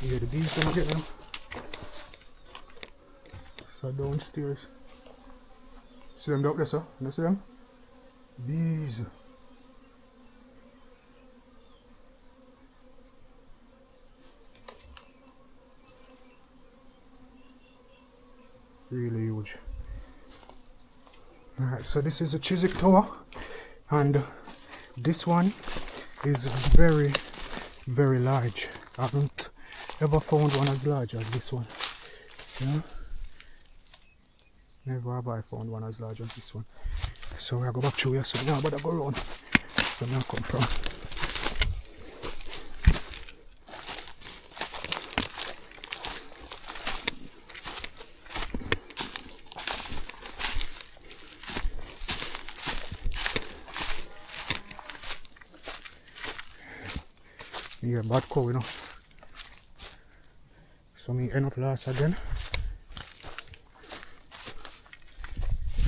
You hear the bees in it now. So downstairs. See them up there, sir? You see them? Bees. Really huge. Alright, so this is a Chiswick tower, and this one is very large. I haven't ever found one as large as this one. Yeah? Never have I found one as large as this one. So I go back through here, so now I better go around where I come from. Yeah, bad cow, you know. So me end up last again.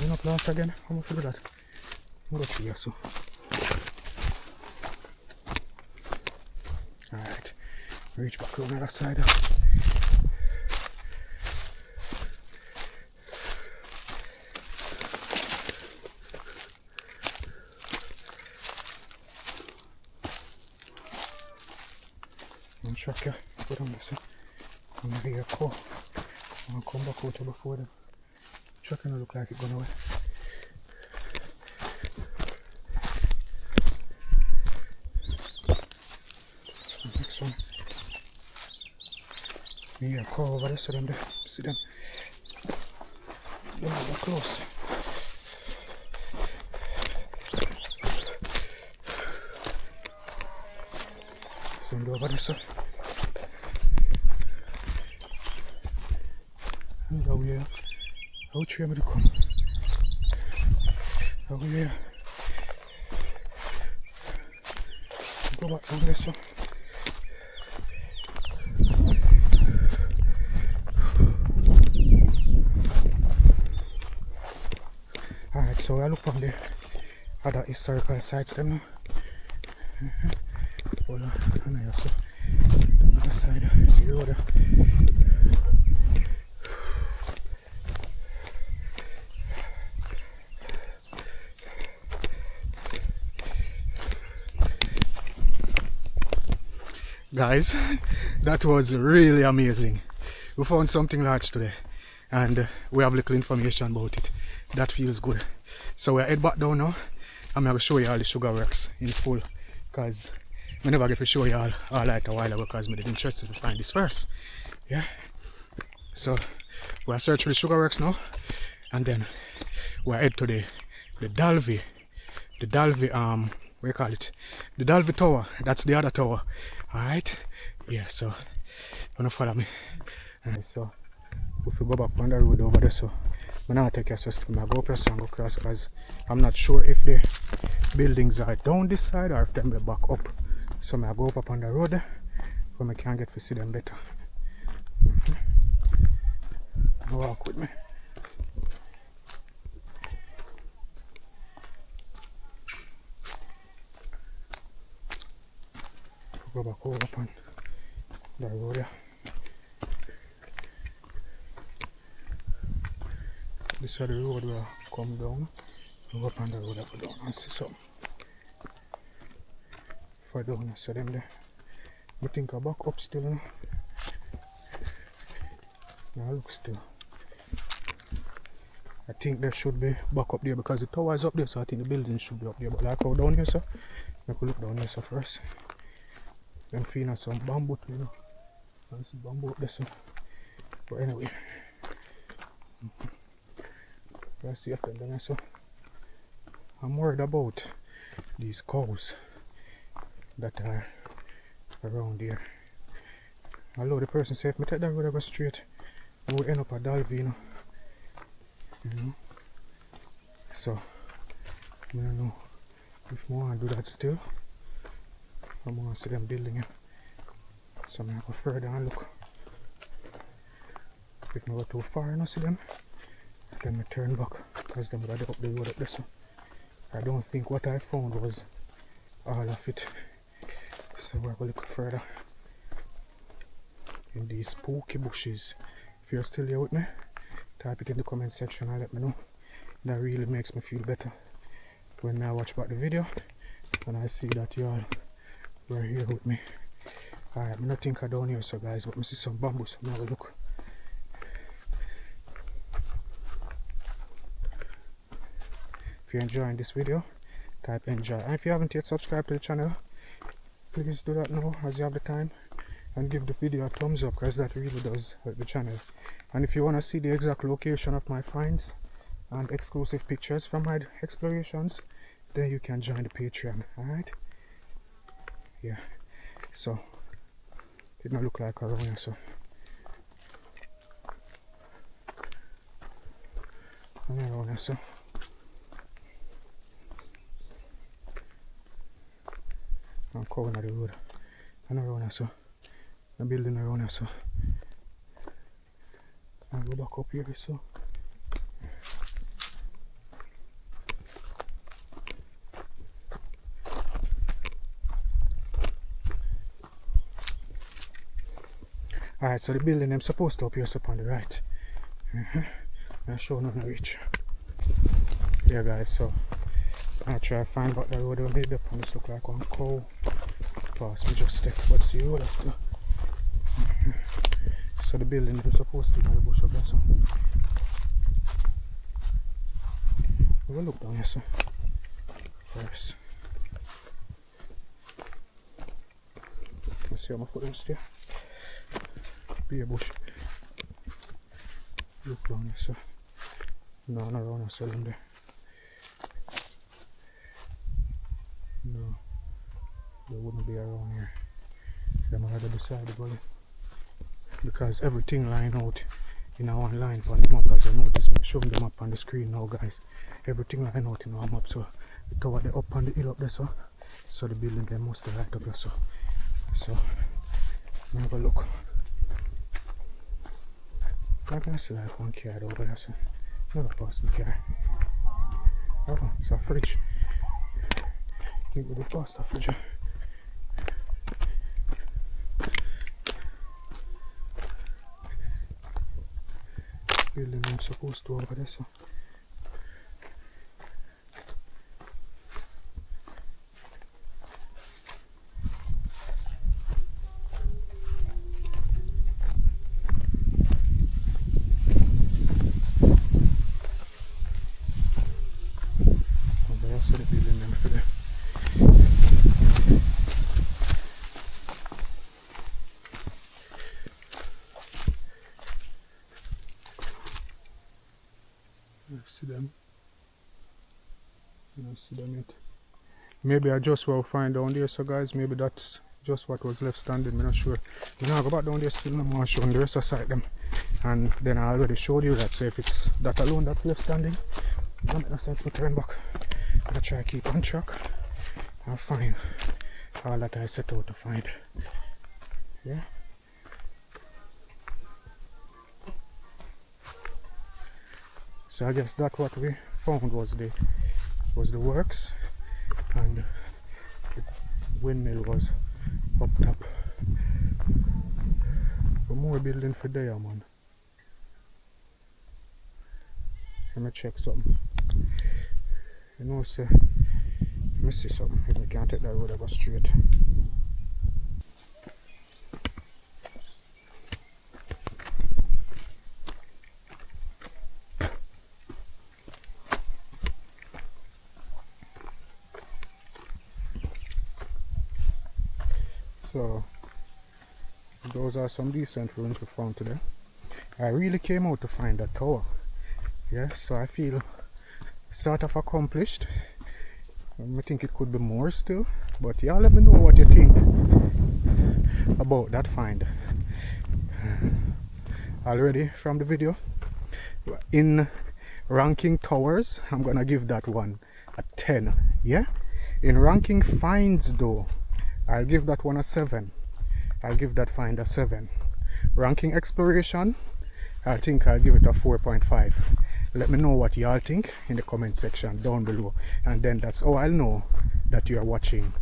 End up last again. How much figure that? What up here, so. Alright. Reach back on the other side. Check here, put on this. I'm gonna be a cow. I'm gonna come back out here before them. Check it look like it's gone away. The next one. Yeah, a cow over there, so them there. See them. They're not that close. See them over there, sir. How tree am I to come? How here? Go back down this one. So I look on the other historical sites them now. Hold on, and I also down the side, see the road. Guys, that was really amazing. We found something large today and we have little information about it. That feels good. So we're head back down now. I'm going to show you all the sugar works in full because I never get to show you all like a while ago because I'm interested to find this first. Yeah. So we're searching for the sugar works now and then we're head to the Dalvey. The Dalvey what do you call it? The Dalvey Tower. That's the other tower. Alright? Yeah, so you wanna follow me. So if we go back on the road over there, so I'm gonna take your sister, I'm gonna go press and go across because I'm not sure if the buildings are down this side or if them are back up. So I'm gonna go up on the road so I can get to see them better. Walk with me. Go back over on the road here. This is the road where I come down. Go up on the road, I go down and see something. If I don't see them there. I think I back up still now. Now look still. I think there should be back up there because the tower is up there, so I think the building should be up there. But like how down here, so I could look down here so first. I'm feeling some bamboo too, you know. There's some bamboo up there, so. But anyway, let's see after that. So I'm worried about these cows that are around here. Although the person said if I take that road I go straight, I will end up at Dalvey, you know. So I don't know if I want to do that still. I want to see them building it. So I'm going to go further and look. If I go too far and I see them, then I turn back because them would up the road up there. So I don't think what I found was all of it. So we're going to look further in these spooky bushes. If you're still here with me, type it in the comment section and let me know. That really makes me feel better when I watch back the video and I see that you all were here with me. Alright, I'm not thinking down here, so guys, but I see some bamboo, so I'm gonna have a look. If you're enjoying this video, type enjoy. And if you haven't yet subscribed to the channel, please do that now as you have the time and give the video a thumbs up because that really does help the channel. And if you want to see the exact location of my finds and exclusive pictures from my explorations, then you can join the Patreon. Alright? Yeah, so it might look like around here, so I'm around here, so I'm covering the road. I'm around here, so I'm building around here, so I'll go back up here, so alright, so the building I'm supposed to appear up on the right. I'll show no reach. Yeah guys, so I try to find what the road will lead up and this look like one cow. Plus we just step what's the road still. So the building I'm supposed to be in the bush up there, so we'll look down here, so first. Let's see how my foot is there. Be a bush. Look down here, so no, not around here, so in there. No, they wouldn't be around here. They might have beside the gully because everything line out in our one line on the map. As you notice, I'm showing the map on the screen now, guys. Everything line out in our map, so the tower they up on the hill up there, so the building they must have right up there, so have a look. I can see like one car over there, so not a passing car. Oh, it's a fridge. Think with the pasta fridge. Building I'm supposed to over there, so. See them. I don't see them yet. Maybe I just will find down there, so guys, maybe that's just what was left standing, I'm not sure. You know, I go back down there still, I'm more showing the rest of the site them. And then I already showed you that, so if it's that alone that's left standing, it don't make no sense to turn back. I'm gonna try to keep on track and find all that I set out to find. Yeah. So I guess that what we found was the works, and the windmill was up top. But more building for there, man. Let me check something. You know, say, let me see something. If I can't take that road, I go straight. So those are some decent ruins we found today. I really came out to find that tower. Yeah, so I feel sort of accomplished. I think it could be more still, but yeah, let me know what you think about that find. Already from the video, in ranking towers, I'm gonna give that one a 10. Yeah, in ranking finds though, I'll give that one a 7. I'll give that find a 7. Ranking exploration, I think I'll give it a 4.5. Let me know what y'all think in the comment section down below, and then that's how I'll know that you are watching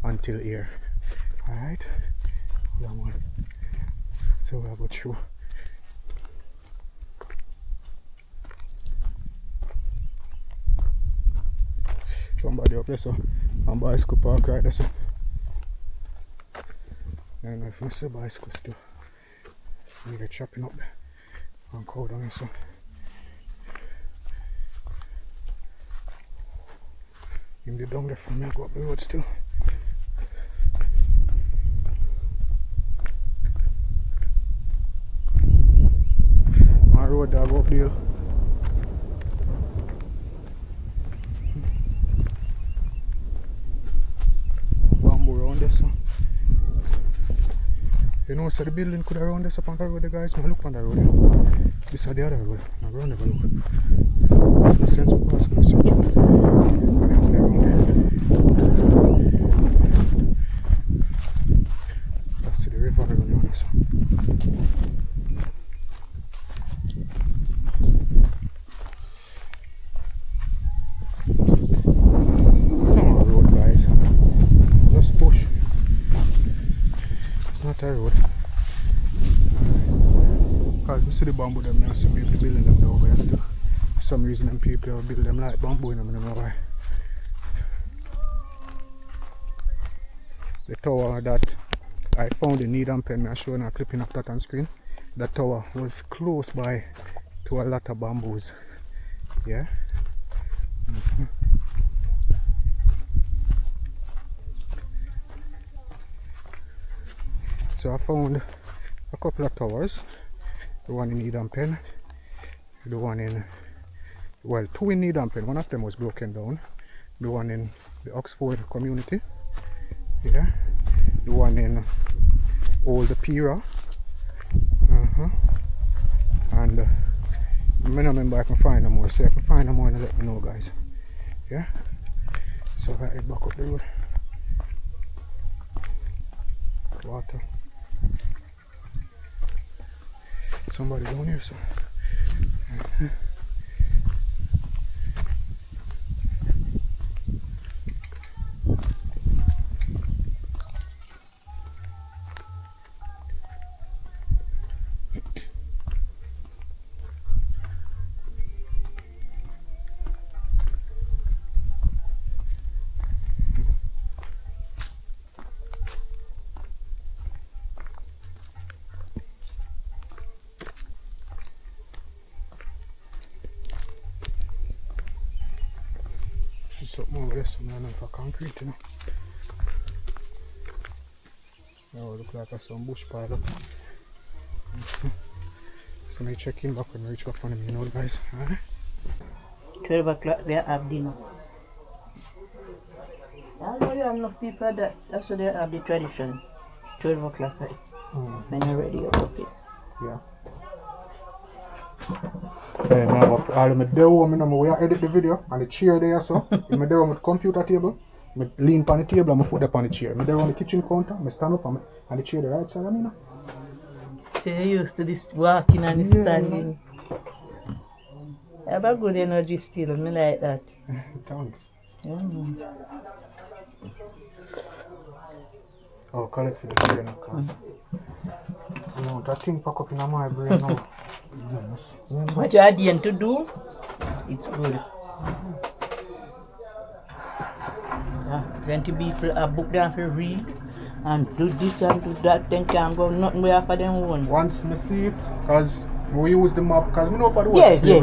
until here. Alright, yeah man, so I'll go through. Somebody up there, so on bicycle park right there, so I don't know if you see bicycles still. They're chopping up there on cold down here, so in the down there for me, I go up the road still. My road I go up there. Bamboo around there, so you know, so the building could have around this up on the road, guys. I look on the road. This is the other road. I go never look. No sense of passing the search. That's the river around here. Come on, road, guys. Just push. It's not a road. Because we see the bamboo them, I see people building them down there still. For some reason them people build them like bamboo in them, I don't know why. The tower that I found in Needham Pen, I'm showing a clipping of that on screen. That tower was close by to a lot of bamboos. Yeah. So I found a couple of towers. The one in Needham Pen, the one in, well, two in Needham Pen. One of them was broken down. The one in the Oxford community, yeah. The one in Old Pira, and I don't remember if I can find them more. So if I can find them more, let me know, guys. Yeah. So I head back up the road. Water. Somebody down here, so something over this one for concrete, you know. Oh, look like some bush pile up. So I check him back when we reach back on him, you know, guys. 12 o'clock they have dinner. I know you have enough people that that's what they have the tradition. 12 o'clock, right? When you're ready, you're up it. Yeah. Hey, now, I'm there home, you know, we edit the video, and the chair there, so. I'm there on the computer table, I lean on the table, and I foot up on the chair. I'm there on the kitchen counter, I stand up, and the chair the right side of me, you know. So you're used to this walking and this standing. You have a good energy still, me like that. Thanks. Yeah. Oh, collect for the chair now, cause you know, that thing pack up in my brain now. Yes. What you are doing to do, it's good. Plenty people are booked down for read and do this and do that, then can't go nothing way after them own. Once I see it, because we use the map, because I know about the Yes, you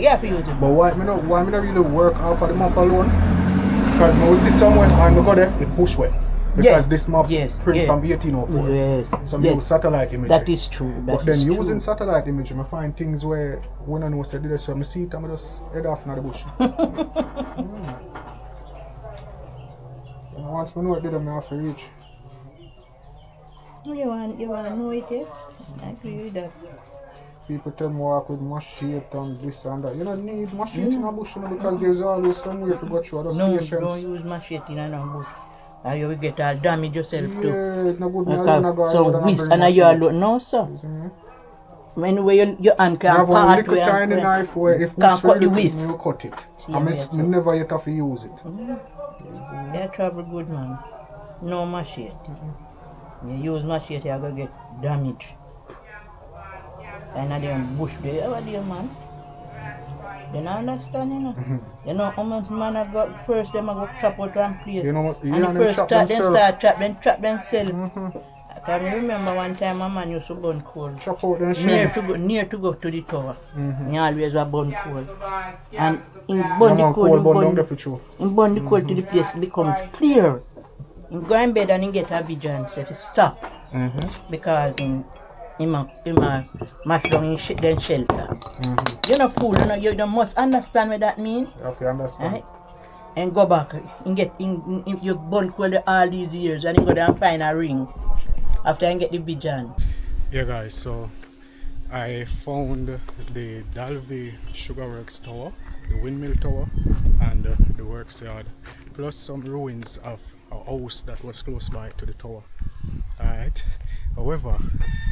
have to use it. But why I not really work off of the map alone? Because when we see somewhere and we go there, it push way. Because this map print from 1804. Yes. So we use satellite imagery. That is true. But then using satellite imagery, I find things where we don't know what they do, so I see it and I just head off in the bush. And once I know it, I have to reach. You want to know it, yes? I agree with that. People tell me walk with machete and this and that. You don't need machete in the bush, you know, because there's always some way to go through. No, don't use machete in the bush. And you will get all damage yourself too. Yeah, it's not good. So whisk and you alone. No, sir. Anyway, your hand can part where tiny knife where if can cut the whisk. You cut it. I never yet have to use it. Yeah, travel good, man. No machete. You use machete, you're going to get damage. And now they're bush there, over there, man. You don't understand, you know? You know how much man I got first, them I got chop out one place. You know what? And the first trap, then start trap themselves. I can remember one time a man used to burn coal. Chop out them near to go to the tower. He always was burn coal. And in burn the coal, in burn the coal to the place becomes clear. In go in bed and he get a vision, say to stop. Because he mash down in then shelter. You're not fool, you must understand what that means. You have to understand. Right? And go back and get in you burn coal all these years and you go down and find a ring after you get the vision. Yeah guys, so I found the Dalvey Sugar Works Tower, the windmill tower and the works yard, plus some ruins of a house that was close by to the tower. Alright. However,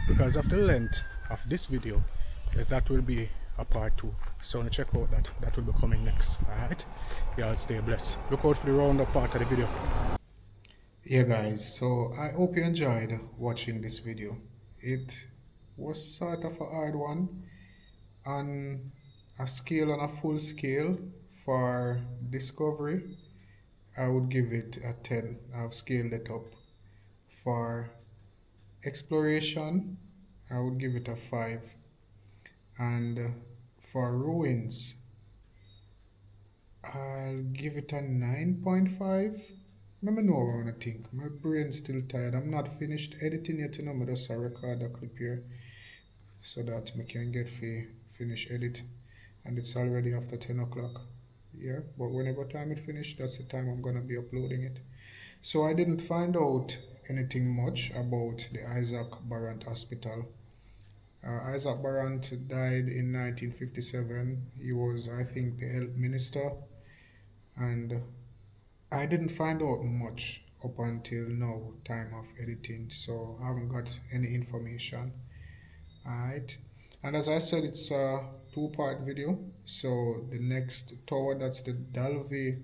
because of the length of this video, that will be a part 2. So check out that will be coming next. Alright. Y'all stay blessed. Look out for the roundup part of the video. Yeah guys, so I hope you enjoyed watching this video. It was sort of a hard one on a scale, on a full scale for discovery. I would give it a 10. I've scaled it up. For exploration, I would give it a 5. And for ruins, I'll give it a 9.5. Let me know what I want to think. My brain's still tired. I'm not finished editing yet, you know. I just record a clip here so that I can get finish edit. And it's already after 10 o'clock. Yeah, but whenever time it finished, that's the time I'm gonna be uploading it. So I didn't find out anything much about the Isaac Barrant Hospital. Isaac Barrant died in 1957. He was, I think, the health minister, and I didn't find out much up until now, time of editing, so I haven't got any information. Alright, and as I said, it's a 2-part video. So the next tower, that's the Dalvey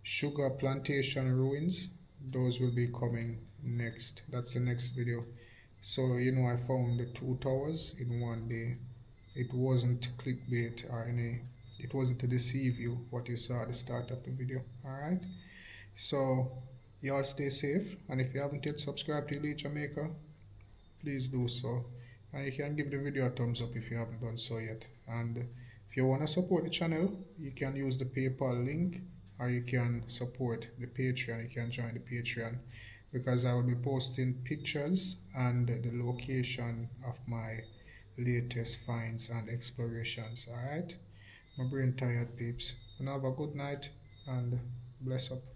Sugar Plantation ruins, those will be coming next. That's the next video. So you know, I found the 2 towers in one day. It wasn't clickbait or any, it wasn't to deceive you what you saw at the start of the video. Alright, so y'all stay safe, and if you haven't yet subscribed to Elite Jamaica, please do so, and you can give the video a thumbs up if you haven't done so yet. And if you want to support the channel, you can use the PayPal link or you can support the Patreon. You can join the Patreon because I will be posting pictures and the location of my latest finds and explorations. Alright? My brain tired, peeps. And have a good night and bless up.